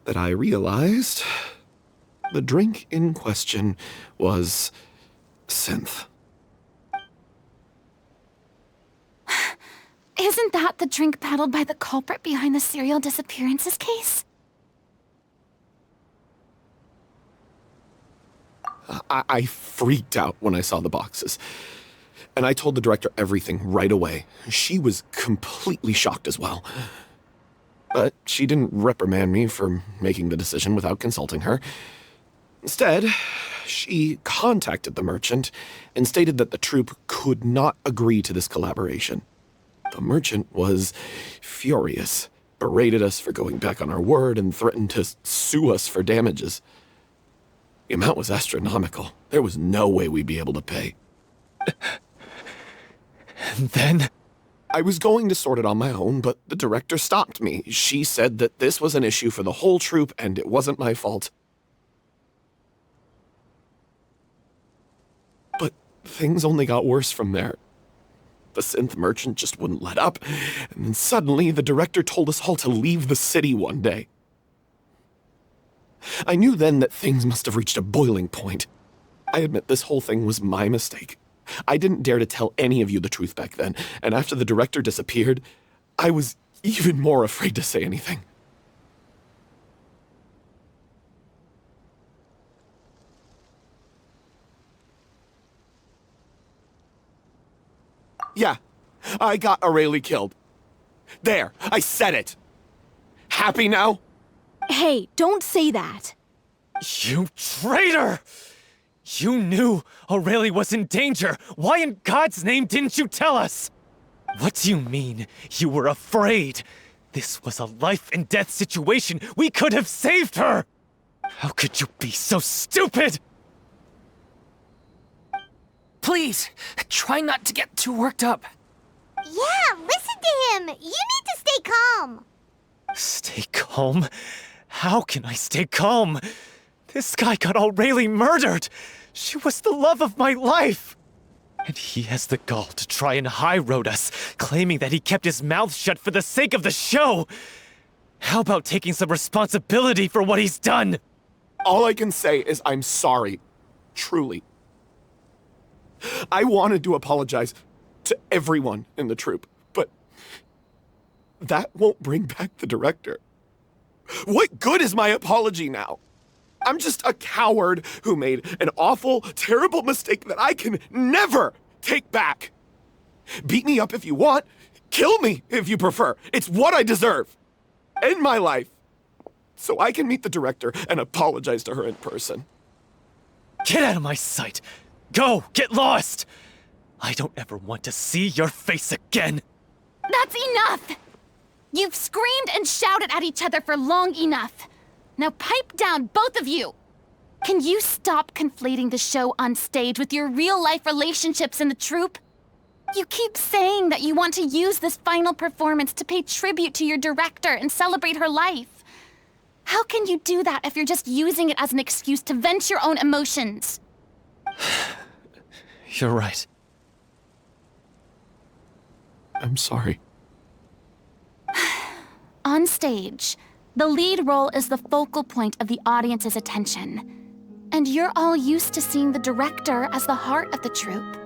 that I realized the drink in question was synth. Isn't that the drink peddled by the culprit behind the serial disappearances case? I freaked out when I saw the boxes. And I told the director everything right away. She was completely shocked as well. But she didn't reprimand me for making the decision without consulting her. Instead, she contacted the merchant and stated that the troupe could not agree to this collaboration. The merchant was furious, berated us for going back on our word, and threatened to sue us for damages. The amount was astronomical. There was no way we'd be able to pay. And then? I was going to sort it on my own, but the director stopped me. She said that this was an issue for the whole troupe, and it wasn't my fault. But things only got worse from there. The synth merchant just wouldn't let up, and then suddenly the director told us all to leave the city one day. I knew then that things must have reached a boiling point. I admit this whole thing was my mistake. I didn't dare to tell any of you the truth back then, and after the director disappeared, I was even more afraid to say anything. Yeah, I got Aurelie killed. There, I said it. Happy now? Hey, don't say that. You traitor! You knew Aurelie was in danger. Why in God's name didn't you tell us? What do you mean, you were afraid? This was a life and death situation. We could have saved her! How could you be so stupid? Please, try not to get too worked up. Yeah, listen to him. You need to stay calm. Stay calm? How can I stay calm? This guy got Aurelie murdered! She was the love of my life! And he has the gall to try and high-road us, claiming that he kept his mouth shut for the sake of the show! How about taking some responsibility for what he's done? All I can say is I'm sorry. Truly. I wanted to apologize to everyone in the troupe, but that won't bring back the director. What good is my apology now? I'm just a coward who made an awful, terrible mistake that I can never take back. Beat me up if you want. Kill me, if you prefer. It's what I deserve. End my life. So I can meet the director and apologize to her in person. Get out of my sight! Go! Get lost! I don't ever want to see your face again! That's enough! You've screamed and shouted at each other for long enough. Now pipe down, both of you! Can you stop conflating the show on stage with your real-life relationships in the troupe? You keep saying that you want to use this final performance to pay tribute to your director and celebrate her life. How can you do that if you're just using it as an excuse to vent your own emotions? You're right. I'm sorry. On stage, the lead role is the focal point of the audience's attention. And you're all used to seeing the director as the heart of the troupe.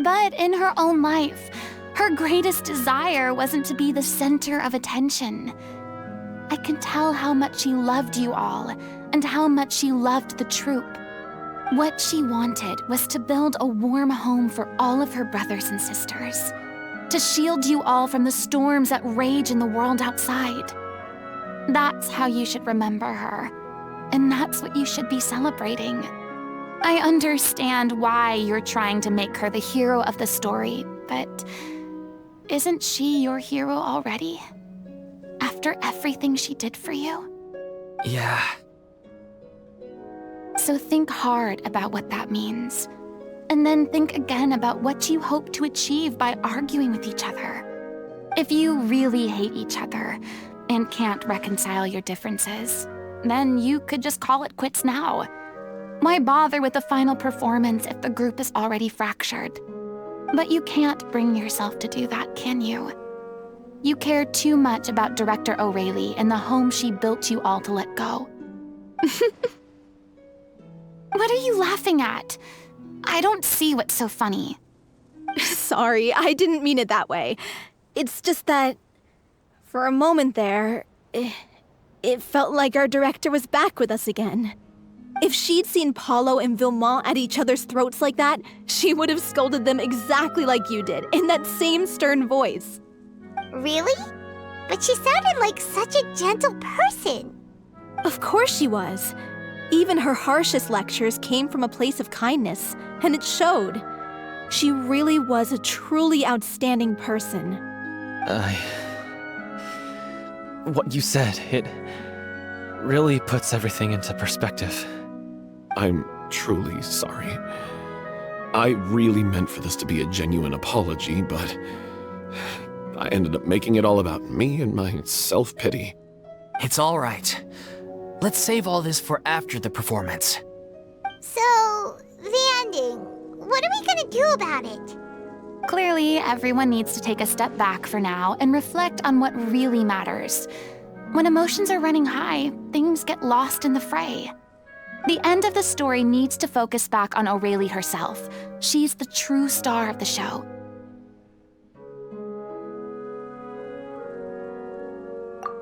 But in her own life, her greatest desire wasn't to be the center of attention. I can tell how much she loved you all, and how much she loved the troupe. What she wanted was to build a warm home for all of her brothers and sisters, to shield you all from the storms that rage in the world outside. That's how you should remember her, and that's what you should be celebrating. I understand why you're trying to make her the hero of the story, but isn't she your hero already? After everything she did for you? Yeah. So think hard about what that means. And then think again about what you hope to achieve by arguing with each other. If you really hate each other and can't reconcile your differences, then you could just call it quits now. Why bother with the final performance if the group is already fractured? But you can't bring yourself to do that, can you? You care too much about Director O'Reilly and the home she built you all to let go. What are you laughing at? I don't see what's so funny. Sorry, I didn't mean it that way. It's just that, for a moment there, it felt like our director was back with us again. If she'd seen Paulo and Villemont at each other's throats like that, she would have scolded them exactly like you did, in that same stern voice. Really? But she sounded like such a gentle person. Of course she was. Even her harshest lectures came from a place of kindness, and it showed. She really was a truly outstanding person. What you said, it really puts everything into perspective. I'm truly sorry. I really meant for this to be a genuine apology, but I ended up making it all about me and my self-pity. It's all right. Let's save all this for after the performance. So, the ending. What are we gonna do about it? Clearly, everyone needs to take a step back for now and reflect on what really matters. When emotions are running high, things get lost in the fray. The end of the story needs to focus back on O'Reilly herself. She's the true star of the show.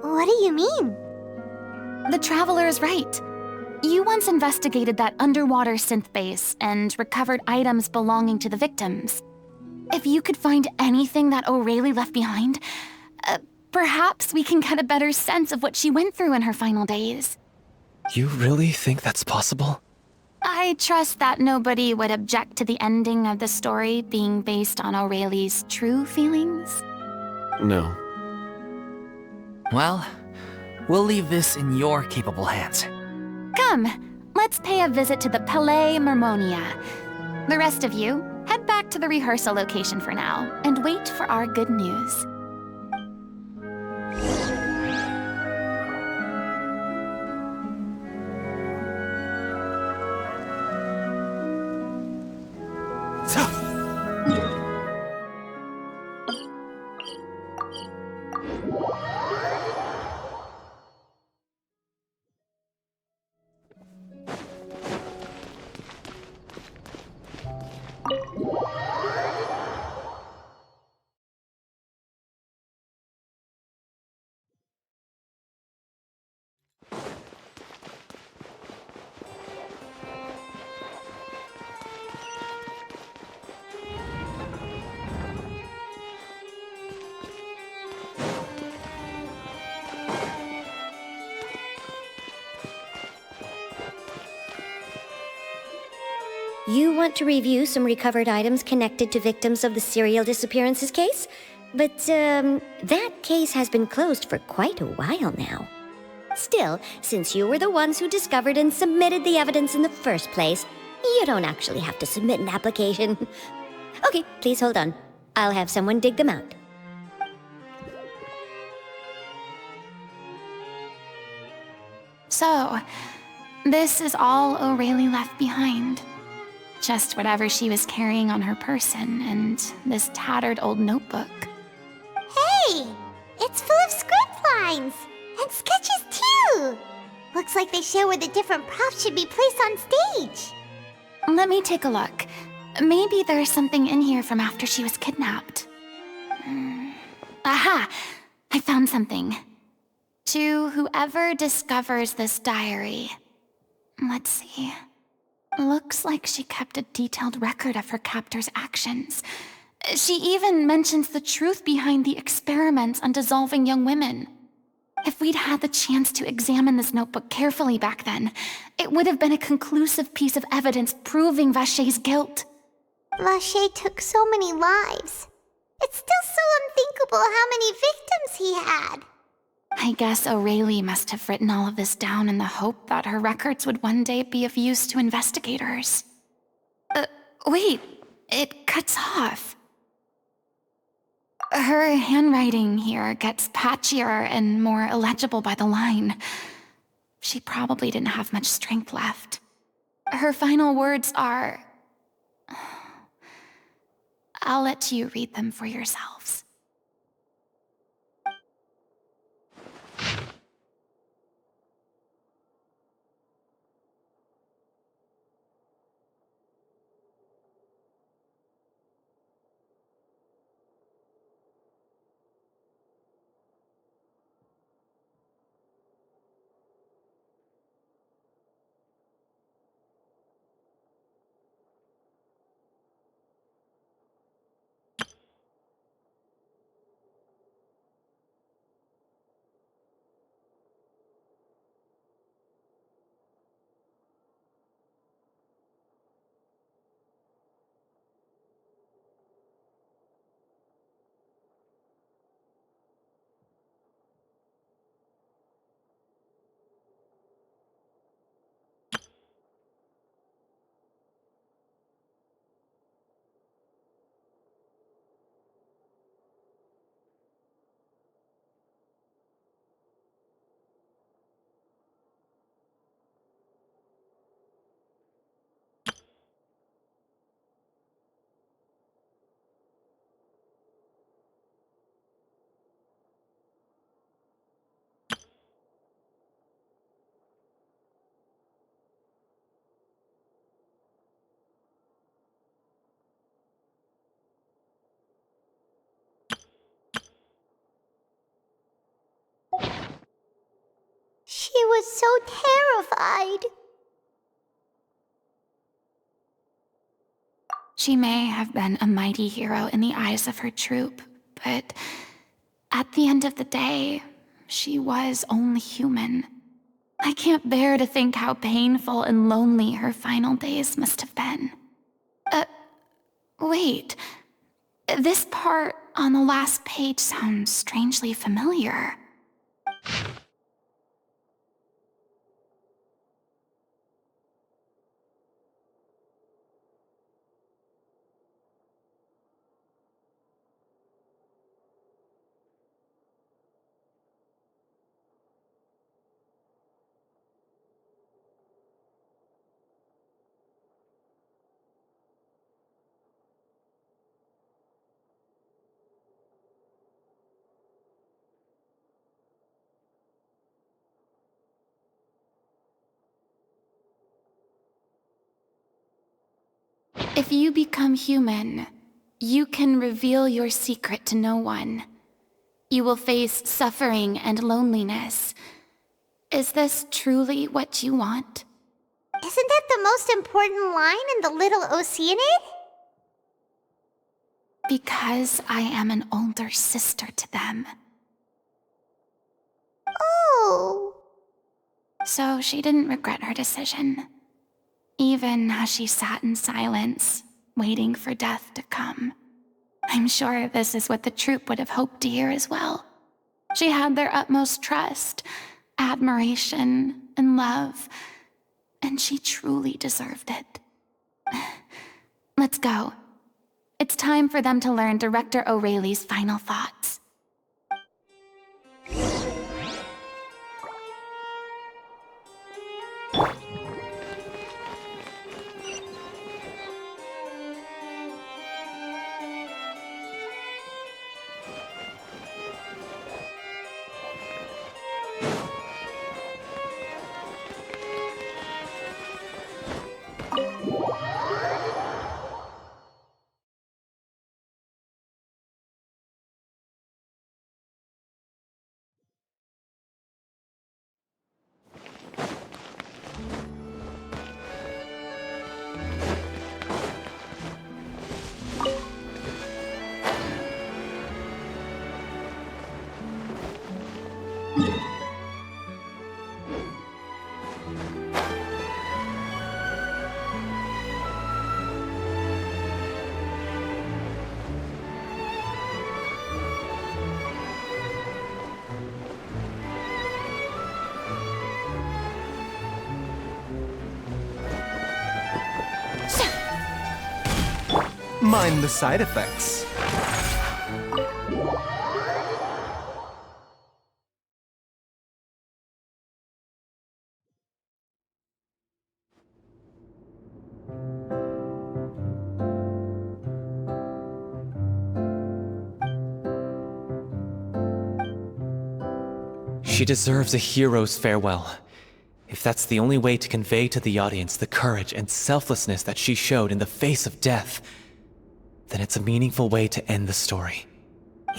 What do you mean? The Traveler is right. You once investigated that underwater synth base and recovered items belonging to the victims. If you could find anything that O'Reilly left behind, perhaps we can get a better sense of what she went through in her final days. You really think that's possible? I trust that nobody would object to the ending of the story being based on O'Reilly's true feelings. No. Well, we'll leave this in your capable hands. Come, let's pay a visit to the Palais Mermonia. The rest of you, head back to the rehearsal location for now and wait for our good news. You want to review some recovered items connected to victims of the serial disappearances case? But, that case has been closed for quite a while now. Still, since you were the ones who discovered and submitted the evidence in the first place, you don't actually have to submit an application. Okay, please hold on. I'll have someone dig them out. So, this is all O'Reilly left behind. Just whatever she was carrying on her person and this tattered old notebook. Hey! It's full of script lines! And sketches too! Looks like they show where the different props should be placed on stage. Let me take a look. Maybe there's something in here from after she was kidnapped. Aha! I found something. To whoever discovers this diary. Let's see. Looks like she kept a detailed record of her captor's actions. She even mentions the truth behind the experiments on dissolving young women. If we'd had the chance to examine this notebook carefully back then, it would have been a conclusive piece of evidence proving Vacher's guilt. Vacher took so many lives. It's still so unthinkable how many victims he had. I guess O'Reilly must have written all of this down in the hope that her records would one day be of use to investigators. Wait, it cuts off. Her handwriting here gets patchier and more illegible by the line. She probably didn't have much strength left. Her final words are... I'll let you read them for yourselves. She was so terrified. She may have been a mighty hero in the eyes of her troop, but at the end of the day, she was only human. I can't bear to think how painful and lonely her final days must have been. Wait. This part on the last page sounds strangely familiar. If you become human, you can reveal your secret to no one. You will face suffering and loneliness. Is this truly what you want? Isn't that the most important line in the Little Oceanid? Because I am an older sister to them. Oh. So she didn't regret her decision. even as she sat in silence, waiting for death to come. I'm sure this is what the troupe would have hoped to hear as well. She had their utmost trust, admiration, and love, and she truly deserved it. Let's go. It's time for them to learn Director O'Reilly's final thoughts. Mind the side effects. She deserves a hero's farewell. If that's the only way to convey to the audience the courage and selflessness that she showed in the face of death, then it's a meaningful way to end the story.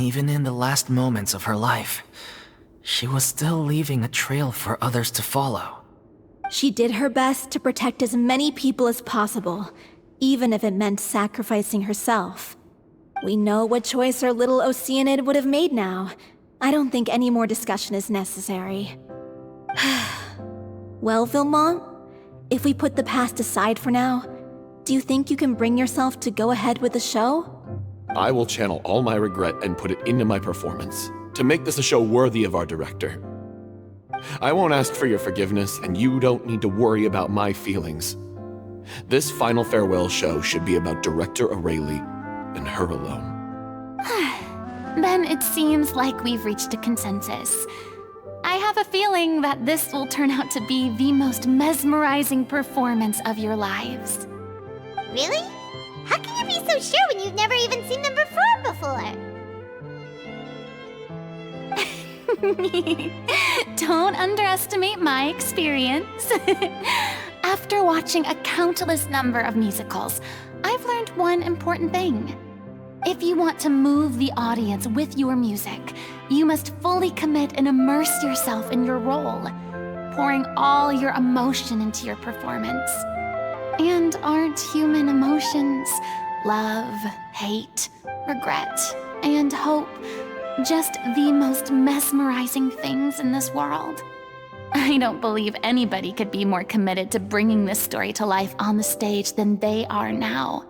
Even in the last moments of her life, she was still leaving a trail for others to follow. She did her best to protect as many people as possible, even if it meant sacrificing herself. We know what choice our little Oceanid would have made now. I don't think any more discussion is necessary. Well, Vilmont, if we put the past aside for now, do you think you can bring yourself to go ahead with the show? I will channel all my regret and put it into my performance, to make this a show worthy of our director. I won't ask for your forgiveness, and you don't need to worry about my feelings. This final farewell show should be about Director O'Reilly and her alone. Then it seems like we've reached a consensus. I have a feeling that this will turn out to be the most mesmerizing performance of your lives. Really? How can you be so sure when you've never even seen them perform before? Don't underestimate my experience. After watching a countless number of musicals, I've learned one important thing. If you want to move the audience with your music, you must fully commit and immerse yourself in your role, pouring all your emotion into your performance. And aren't human emotions, love, hate, regret, and hope, just the most mesmerizing things in this world? I don't believe anybody could be more committed to bringing this story to life on the stage than they are now.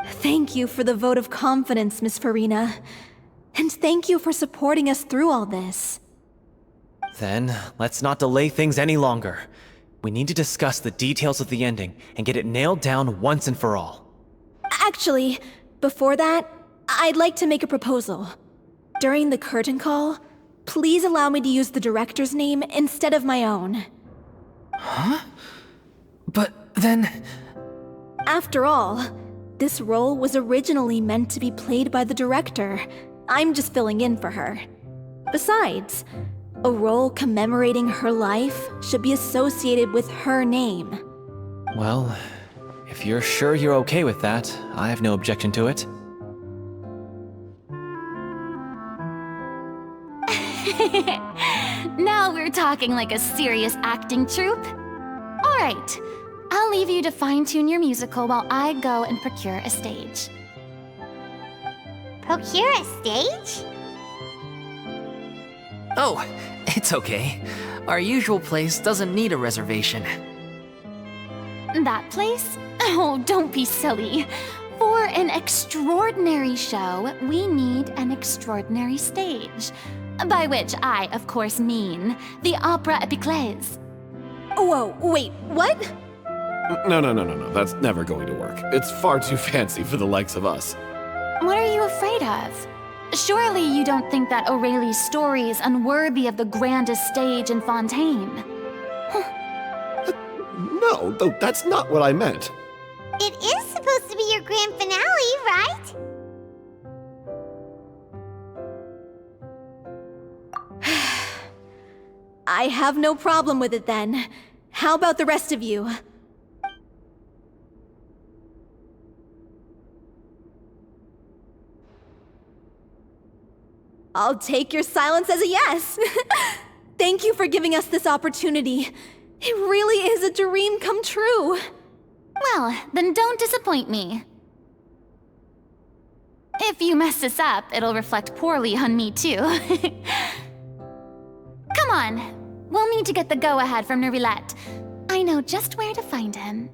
Thank you for the vote of confidence, Miss Farina. And thank you for supporting us through all this. Then, let's not delay things any longer. We need to discuss the details of the ending and get it nailed down once and for all. Actually, before that, I'd like to make a proposal. During the curtain call, please allow me to use the director's name instead of my own. Huh? But then... After all, this role was originally meant to be played by the director. I'm just filling in for her. Besides, a role commemorating her life should be associated with her name. Well, if you're sure you're okay with that, I have no objection to it. Now we're talking like a serious acting troupe. All right, I'll leave you to fine-tune your musical while I go and procure a stage. Procure a stage? Oh, it's okay. Our usual place doesn't need a reservation. That place? Oh, don't be silly. For an extraordinary show, we need an extraordinary stage. By which I, of course, mean the Opera Epiclese. Whoa, wait, what? No. That's never going to work. It's far too fancy for the likes of us. What are you afraid of? Surely you don't think that Aurelie's story is unworthy of the grandest stage in Fontaine. No, that's not what I meant. It is supposed to be your grand finale, right? I have no problem with it then. How about the rest of you? I'll take your silence as a yes. Thank you for giving us this opportunity. It really is a dream come true. Well, then don't disappoint me. If you mess this up, it'll reflect poorly on me too. Come on. We'll need to get the go-ahead from Nerilette. I know just where to find him.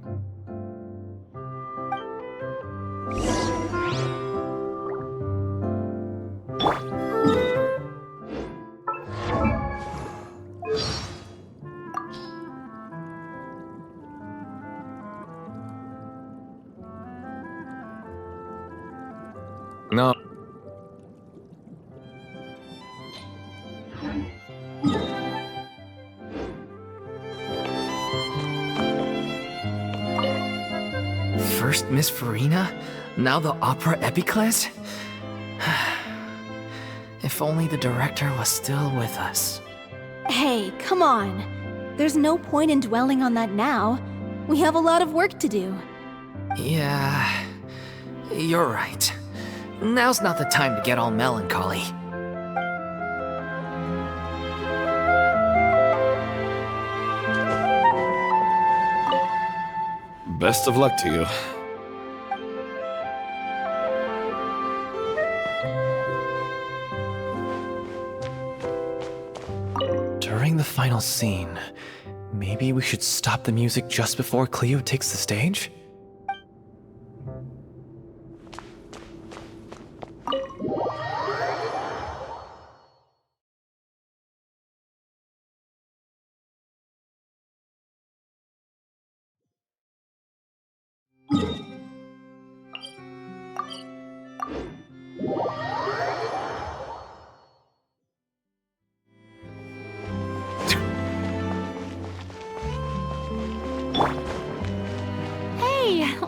No. First Miss Farina, now the Opera Epiclese? If only the director was still with us. Hey, come on. There's no point in dwelling on that now. We have a lot of work to do. Yeah, you're right. Now's not the time to get all melancholy. Best of luck to you. During the final scene, maybe we should stop the music just before Cleo takes the stage?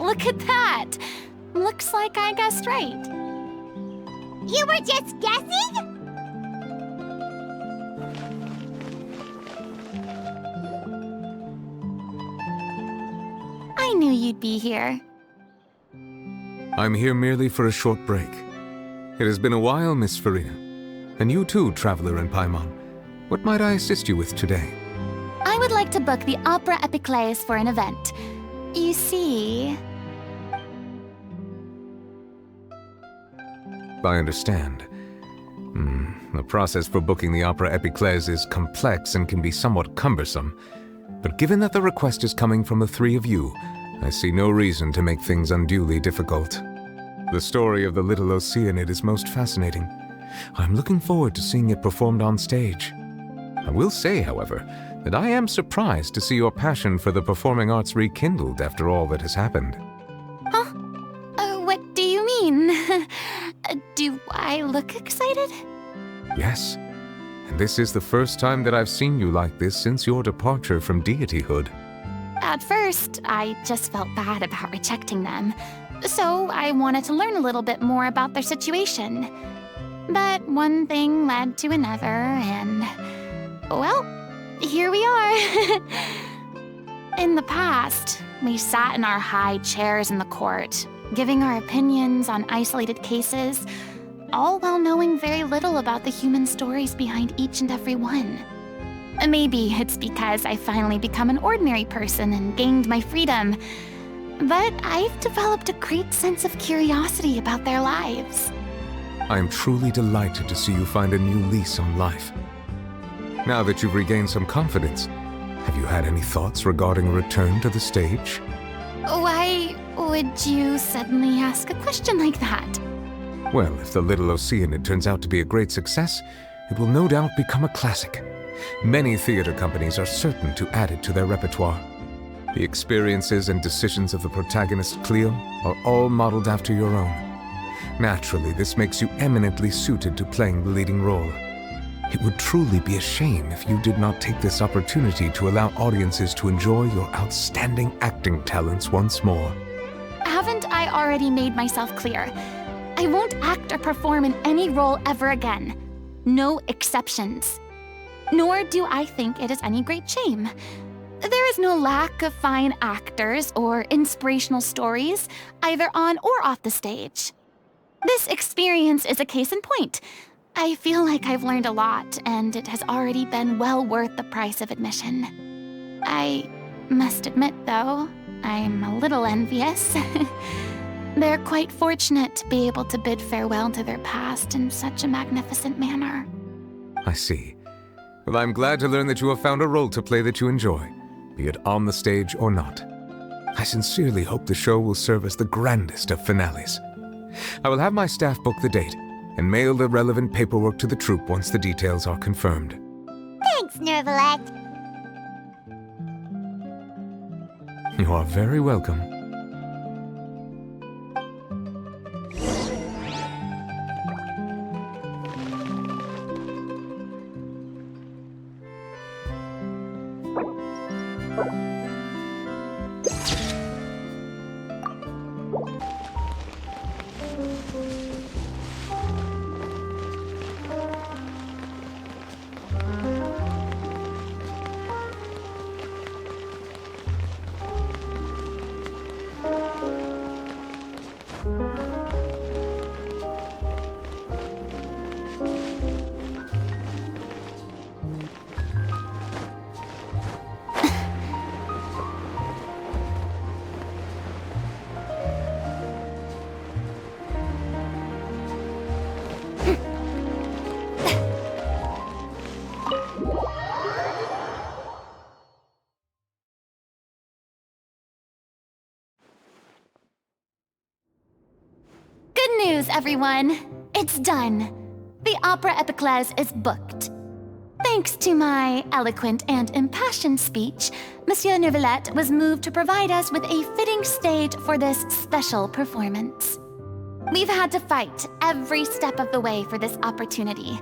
Look at that! Looks like I guessed right. You were just guessing? I knew you'd be here. I'm here merely for a short break. It has been a while, Miss Farina. And you too, traveler in Paimon. What might I assist you with today? I would like to book the Opera Epiclese for an event. You see... I understand. The process for booking the Opera Epiclese is complex and can be somewhat cumbersome. But given that the request is coming from the three of you, I see no reason to make things unduly difficult. The story of the little Oceanid is most fascinating. I'm looking forward to seeing it performed on stage. I will say, however, that I am surprised to see your passion for the performing arts rekindled after all that has happened. Huh? What do you mean? Do I look excited? Yes. And this is the first time that I've seen you like this since your departure from deityhood. At first, I just felt bad about rejecting them. So I wanted to learn a little bit more about their situation. But one thing led to another, and... well, here we are. In the past, we sat in our high chairs in the court, giving our opinions on isolated cases, all while knowing very little about the human stories behind each and every one. Maybe it's because I finally become an ordinary person and gained my freedom, but I've developed a great sense of curiosity about their lives. I am truly delighted to see you find a new lease on life. Now that you've regained some confidence, have you had any thoughts regarding a return to the stage? Why would you suddenly ask a question like that? Well, if the little Oceanid turns out to be a great success, it will no doubt become a classic. Many theater companies are certain to add it to their repertoire. The experiences and decisions of the protagonist, Cleo, are all modeled after your own. Naturally, this makes you eminently suited to playing the leading role. It would truly be a shame if you did not take this opportunity to allow audiences to enjoy your outstanding acting talents once more. Haven't I already made myself clear? I won't act or perform in any role ever again. No exceptions. Nor do I think it is any great shame. There is no lack of fine actors or inspirational stories, either on or off the stage. This experience is a case in point. I feel like I've learned a lot, and it has already been well worth the price of admission. I must admit, though, I'm a little envious. They're quite fortunate to be able to bid farewell to their past in such a magnificent manner. I see. Well, I'm glad to learn that you have found a role to play that you enjoy, be it on the stage or not. I sincerely hope the show will serve as the grandest of finales. I will have my staff book the date and mail the relevant paperwork to the troupe once the details are confirmed. Thanks, Nervalette. You are very welcome. Good news, everyone. It's done. The Opera Epiclese is booked. Thanks to my eloquent and impassioned speech, Monsieur Nervalette was moved to provide us with a fitting stage for this special performance. We've had to fight every step of the way for this opportunity,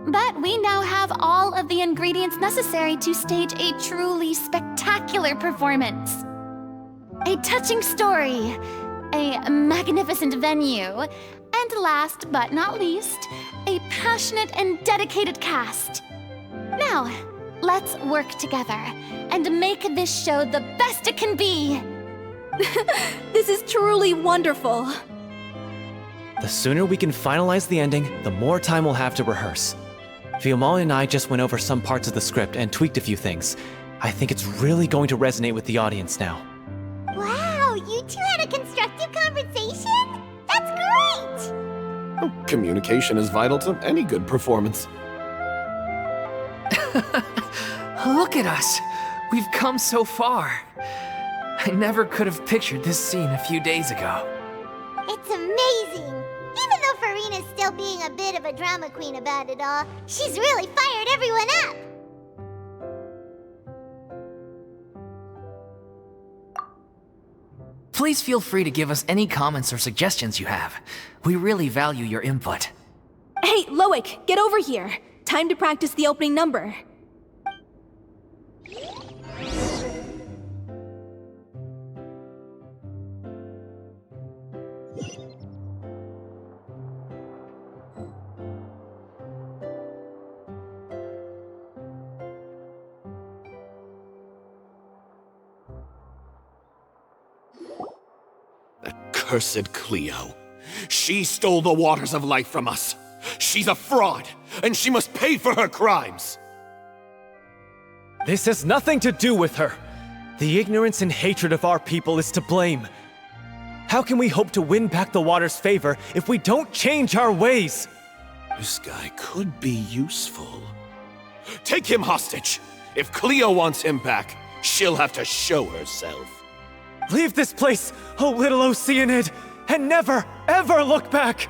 but we now have all of the ingredients necessary to stage a truly spectacular performance. A touching story, a magnificent venue, and last but not least, a passionate and dedicated cast. Now, let's work together and make this show the best it can be. This is truly wonderful. The sooner we can finalize the ending, the more time we'll have to rehearse. Fiumali and I just went over some parts of the script and tweaked a few things. I think it's really going to resonate with the audience now. Wow, you two had a constructive conversation? That's great! Oh, communication is vital to any good performance. Look at us! We've come so far. I never could have pictured this scene a few days ago. It's amazing! Even though Farina's still being a bit of a drama queen about it all, she's really fired everyone up! Please feel free to give us any comments or suggestions you have. We really value your input. Hey, Loic, get over here. Time to practice the opening number. Cursed Cleo. She stole the waters of life from us. She's a fraud, and she must pay for her crimes. This has nothing to do with her. The ignorance and hatred of our people is to blame. How can we hope to win back the water's favor if we don't change our ways? This guy could be useful. Take him hostage. If Cleo wants him back, she'll have to show herself. Leave this place, oh little Oceanid, and never, ever look back!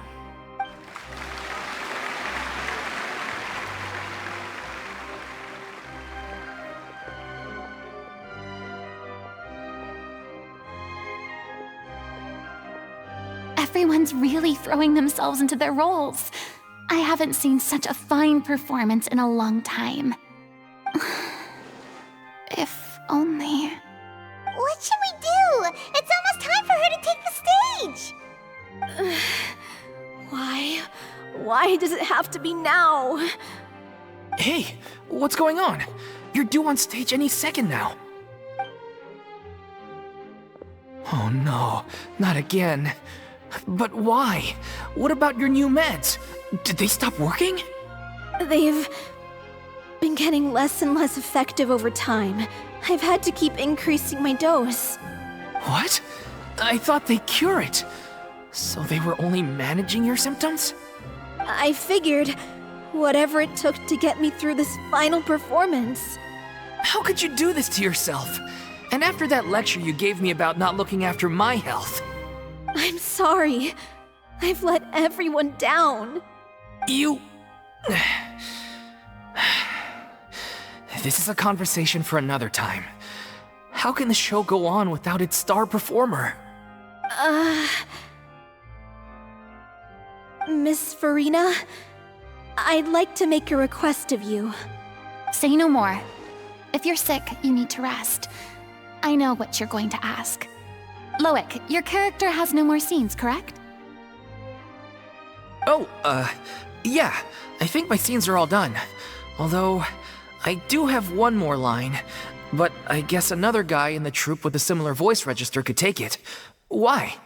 Everyone's really throwing themselves into their roles. I haven't seen such a fine performance in a long time. If only... What should we do? It's almost time for her to take the stage! Why? Why does it have to be now? Hey, what's going on? You're due on stage any second now. Oh no, not again. But why? What about your new meds? Did they stop working? They've been getting less and less effective over time. I've had to keep increasing my dose. What? I thought they cure it. So they were only managing your symptoms? I figured whatever it took to get me through this final performance. How could you do this to yourself? And after that lecture you gave me about not looking after my health. I'm sorry. I've let everyone down. You... This is a conversation for another time. How can the show go on without its star performer? Miss Farina, I'd like to make a request of you. Say no more. If you're sick, you need to rest. I know what you're going to ask. Loic, your character has no more scenes, correct? Oh, yeah. I think my scenes are all done. Although, I do have one more line. But I guess another guy in the troupe with a similar voice register could take it. Why?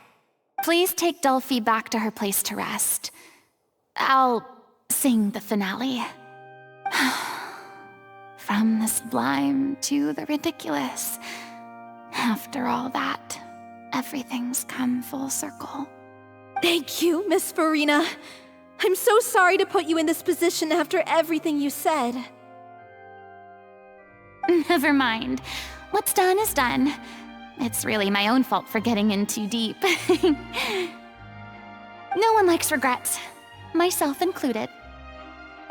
Please take Delphi back to her place to rest. I'll sing the finale. From the sublime to the ridiculous. After all that, everything's come full circle. Thank you, Miss Farina. I'm so sorry to put you in this position after everything you said. Never mind. What's done is done. It's really my own fault for getting in too deep. No one likes regrets, myself included.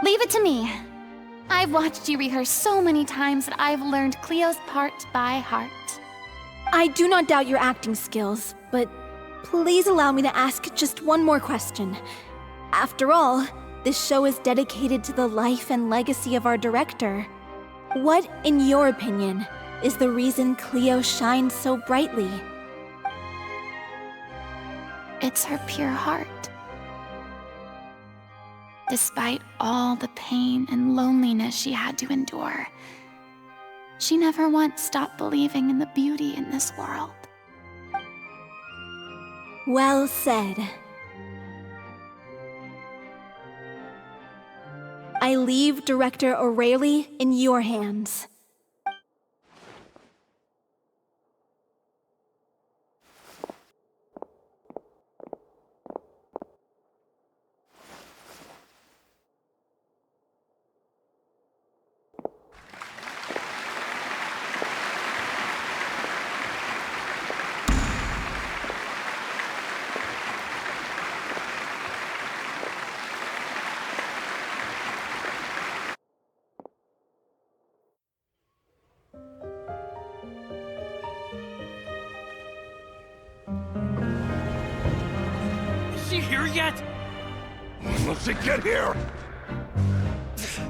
Leave it to me. I've watched you rehearse so many times that I've learned Cleo's part by heart. I do not doubt your acting skills, but please allow me to ask just one more question. After all, this show is dedicated to the life and legacy of our director. What, in your opinion, is the reason Cleo shines so brightly? It's her pure heart. Despite all the pain and loneliness she had to endure, she never once stopped believing in the beauty in this world. Well said. I leave Director O'Reilly in your hands. Is she here yet? Will she get here?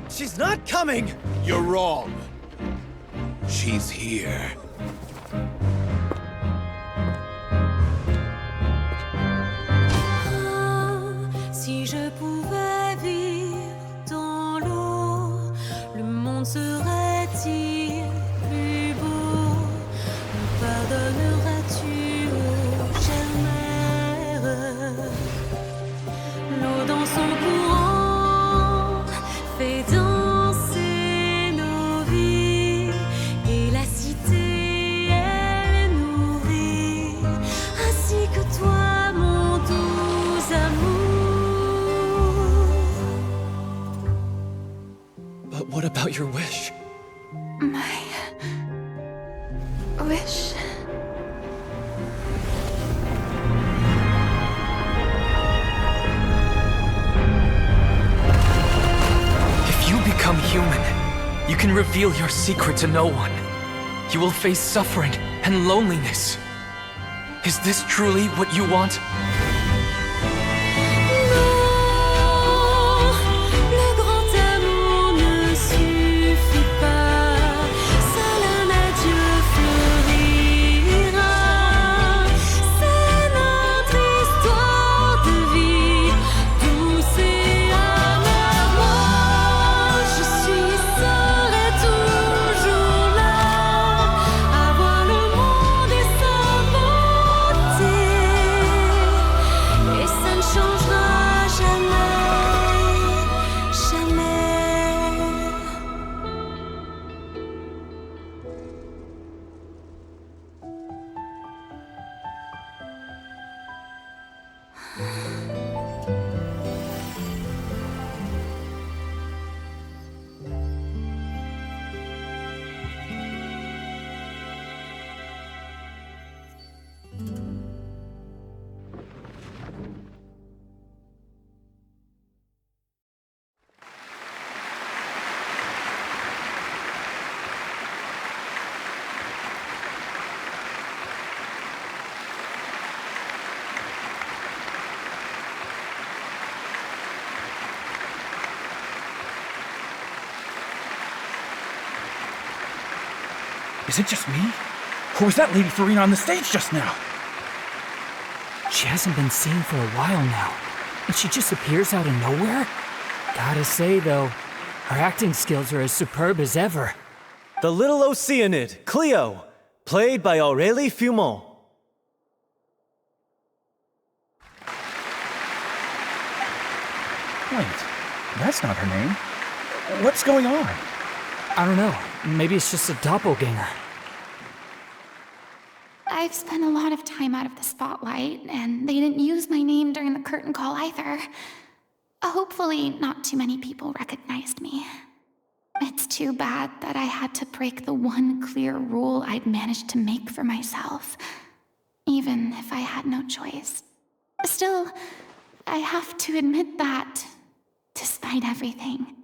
She's not coming! You're wrong. She's here. Si je pouvais vivre dans l'eau, le monde serait-il plus beau? Me pardonneras-tu, ô chère mère? L'eau dans son courant fait danser nos vies, et la cité elle est nourrie, ainsi que toi, mon doux amour. But what about your wish? My wish become human, you can reveal your secret to no one. You will face suffering and loneliness. Is this truly what you want? Is it just me? Or was that Lady Farina on the stage just now? She hasn't been seen for a while now, and she just appears out of nowhere? Gotta say, though, her acting skills are as superb as ever. The little Oceanid, Cleo, played by Aurélie Fumont. Wait, that's not her name. What's going on? I don't know. Maybe it's just a doppelganger. I've spent a lot of time out of the spotlight, and they didn't use my name during the curtain call either. Hopefully, not too many people recognized me. It's too bad that I had to break the one clear rule I'd managed to make for myself, even if I had no choice. Still, I have to admit that, despite everything,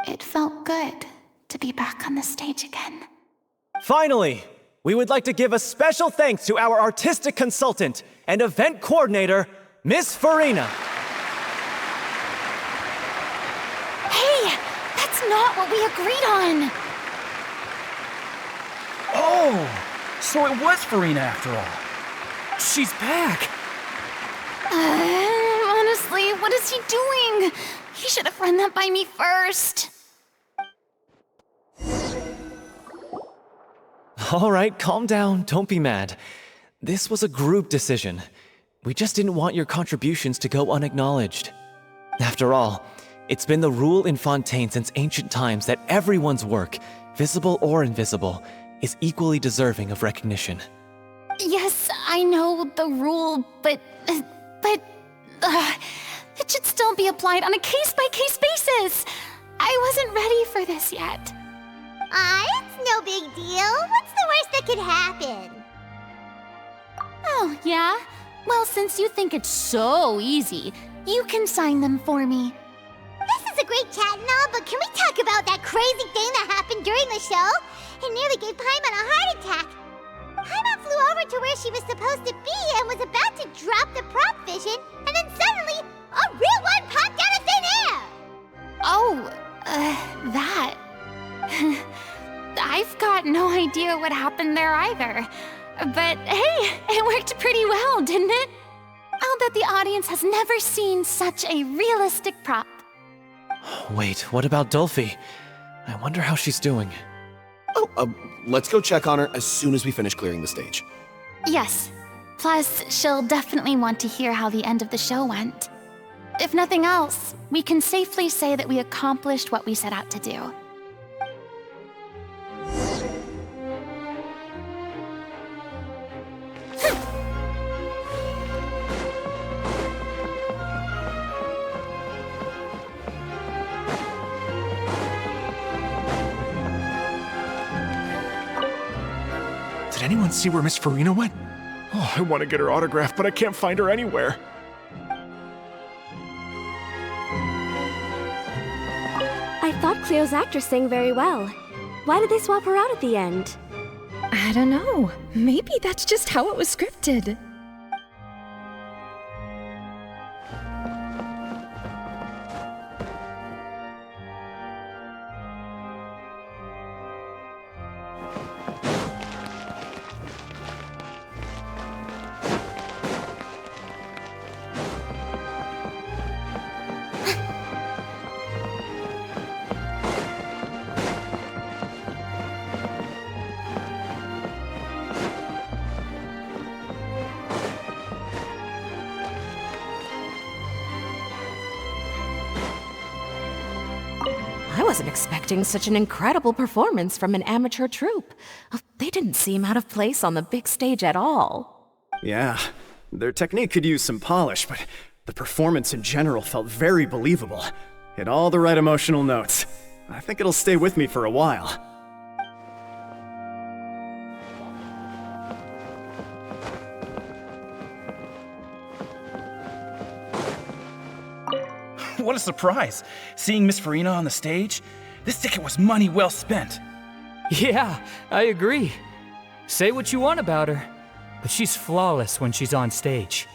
it felt good to be back on the stage again. Finally, we would like to give a special thanks to our artistic consultant and event coordinator, Miss Farina. Hey, that's not what we agreed on! Oh, so it was Farina after all. She's back! Honestly, what is he doing? He should have run that by me first. All right, calm down, don't be mad. This was a group decision. We just didn't want your contributions to go unacknowledged. After all, it's been the rule in Fontaine since ancient times that everyone's work, visible or invisible, is equally deserving of recognition. Yes, I know the rule, but it should still be applied on a case-by-case basis. I wasn't ready for this yet. It's no big deal. What's the worst that could happen? Oh, yeah? Well, since you think it's so easy, you can sign them for me. This is a great chat and all, but can we talk about that crazy thing that happened during the show? It nearly gave Paimon a heart attack. Paimon flew over to where she was supposed to be and was about to drop the prop vision, and then suddenly, a real one popped out of thin air! Oh, that... I've got no idea what happened there either. But hey, it worked pretty well, didn't it? I'll bet the audience has never seen such a realistic prop. Wait, what about Dolphy? I wonder how she's doing. Oh, let's go check on her as soon as we finish clearing the stage. Yes. Plus, she'll definitely want to hear how the end of the show went. If nothing else, we can safely say that we accomplished what we set out to do. Did anyone see where Miss Farina went? Oh, I want to get her autograph, but I can't find her anywhere. I thought Cleo's actress sang very well. Why did they swap her out at the end? I don't know. Maybe that's just how it was scripted. I wasn't expecting such an incredible performance from an amateur troupe. They didn't seem out of place on the big stage at all. Yeah, their technique could use some polish, but the performance in general felt very believable. Hit all the right emotional notes. I think it'll stay with me for a while. What a surprise! Seeing Miss Farina on the stage? This ticket was money well spent. Yeah, I agree. Say what you want about her, but she's flawless when she's on stage.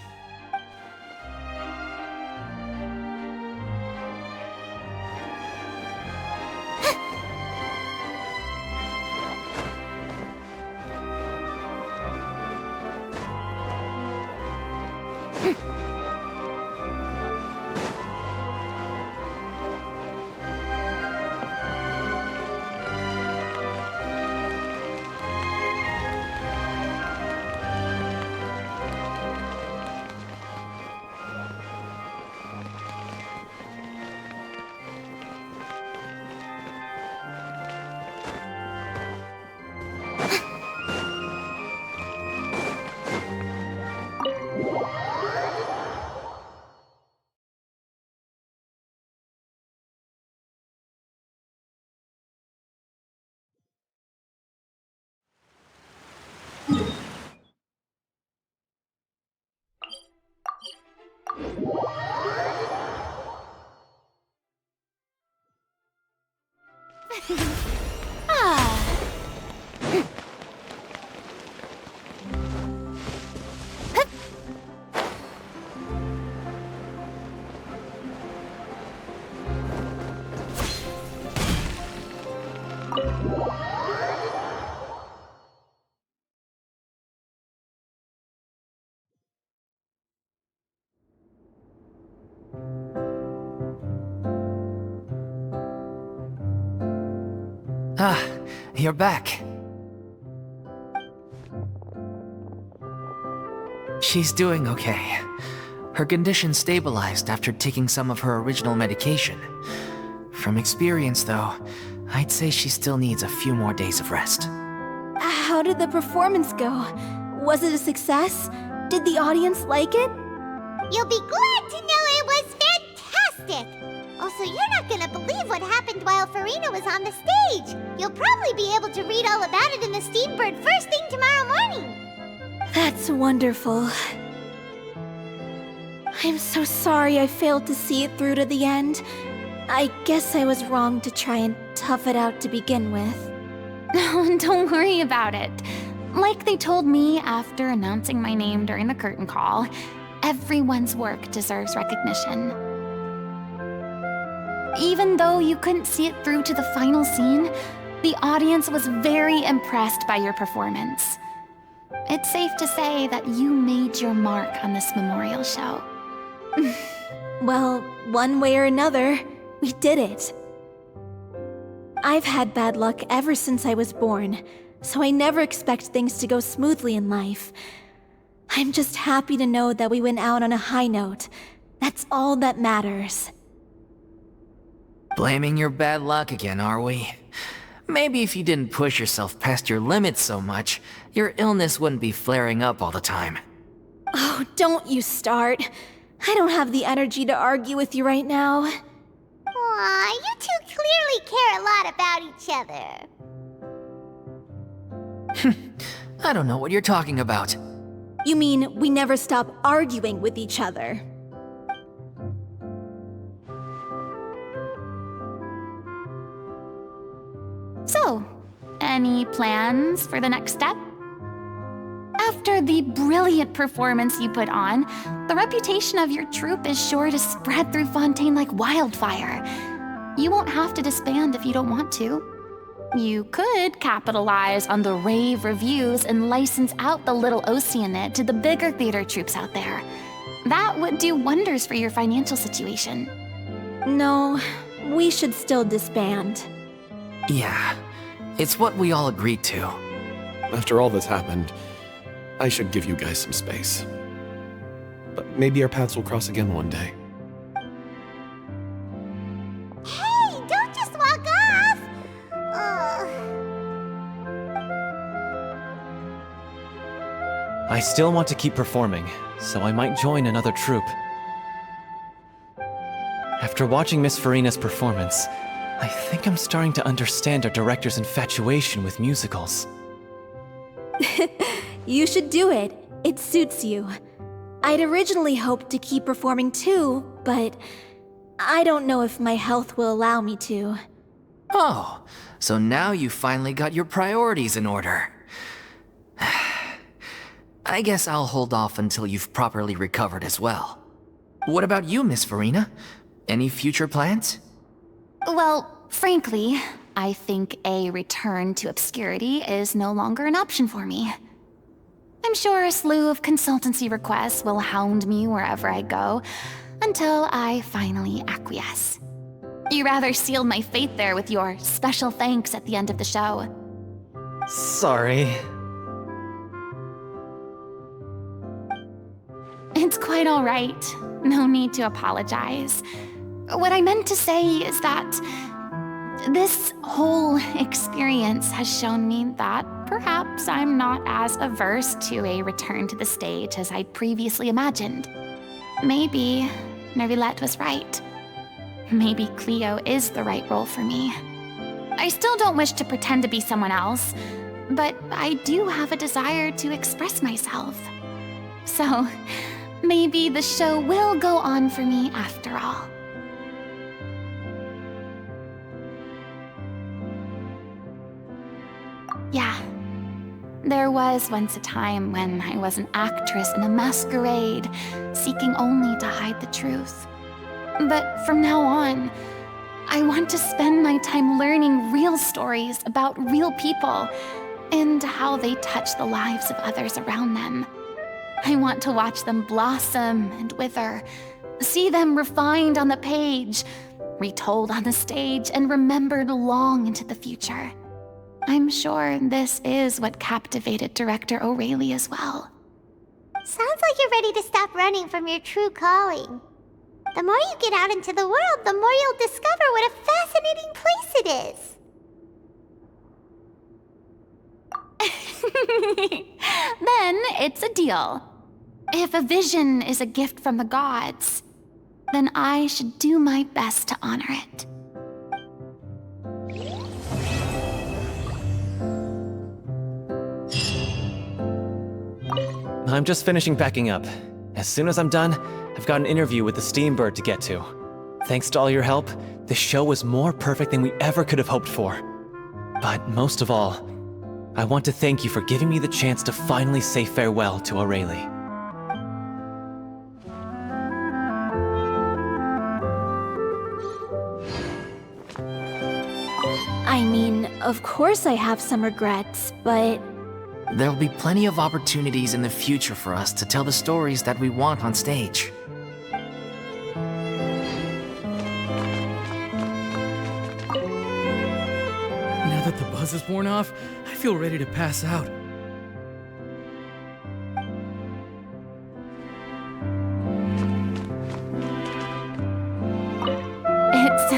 Ah, you're back. She's doing okay. Her condition stabilized after taking some of her original medication. From experience, though, I'd say she still needs a few more days of rest. How did the performance go? Was it a success? Did the audience like it? You'll be glad to know it was fantastic! Also, you're not gonna believe what happened while Farina was on the stage! You'll probably be able to read all about it in the Steambird first thing tomorrow morning! That's wonderful. I'm so sorry I failed to see it through to the end. I guess I was wrong to try and tough it out to begin with. Don't worry about it. Like they told me after announcing my name during the curtain call, everyone's work deserves recognition. Even though you couldn't see it through to the final scene, the audience was very impressed by your performance. It's safe to say that you made your mark on this memorial show. Well, one way or another, we did it. I've had bad luck ever since I was born, so I never expect things to go smoothly in life. I'm just happy to know that we went out on a high note. That's all that matters. Blaming your bad luck again, are we? Maybe if you didn't push yourself past your limits so much, your illness wouldn't be flaring up all the time. Oh, don't you start. I don't have the energy to argue with you right now. Aw, you two clearly care a lot about each other. I don't know what you're talking about. You mean we never stop arguing with each other? So, any plans for the next step? After the brilliant performance you put on, the reputation of your troupe is sure to spread through Fontaine like wildfire. You won't have to disband if you don't want to. You could capitalize on the rave reviews and license out the little Oceanid to the bigger theater troupes out there. That would do wonders for your financial situation. No, we should still disband. Yeah, it's what we all agreed to. After all that's happened, I should give you guys some space. But maybe our paths will cross again one day. Hey, don't just walk off! Ugh. I still want to keep performing, so I might join another troupe. After watching Miss Farina's performance, I think I'm starting to understand our director's infatuation with musicals. You should do it. It suits you. I'd originally hoped to keep performing too, but I don't know if my health will allow me to. Oh, so now you finally got your priorities in order. I guess I'll hold off until you've properly recovered as well. What about you, Miss Farina? Any future plans? Well, frankly, I think a return to obscurity is no longer an option for me. I'm sure a slew of consultancy requests will hound me wherever I go, until I finally acquiesce. You rather sealed my fate there with your special thanks at the end of the show. Sorry. It's quite all right. No need to apologize. What I meant to say is that this whole experience has shown me that perhaps I'm not as averse to a return to the stage as I'd previously imagined. Maybe Nervilette was right. Maybe Cleo is the right role for me. I still don't wish to pretend to be someone else, but I do have a desire to express myself. So, maybe the show will go on for me after all. Yeah. There was once a time when I was an actress in a masquerade, seeking only to hide the truth. But from now on, I want to spend my time learning real stories about real people and how they touch the lives of others around them. I want to watch them blossom and wither, see them refined on the page, retold on the stage, and remembered long into the future. I'm sure this is what captivated director O'Reilly as well. Sounds like you're ready to stop running from your true calling. The more you get out into the world, the more you'll discover what a fascinating place it is. Then it's a deal. If a vision is a gift from the gods, then I should do my best to honor it. I'm just finishing packing up. As soon as I'm done, I've got an interview with the Steambird to get to. Thanks to all your help, this show was more perfect than we ever could have hoped for. But most of all, I want to thank you for giving me the chance to finally say farewell to O'Reilly. I mean, of course I have some regrets, but There'll be plenty of opportunities in the future for us to tell the stories that we want on stage. Now that the buzz is worn off, I feel ready to pass out. It's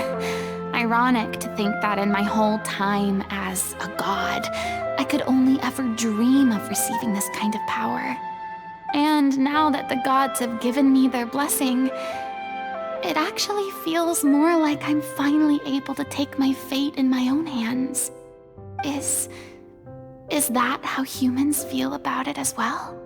ironic to think that in my whole time as a god, I could only ever dream of receiving this kind of power. And now that the gods have given me their blessing, it actually feels more like I'm finally able to take my fate in my own hands. Is that how humans feel about it as well?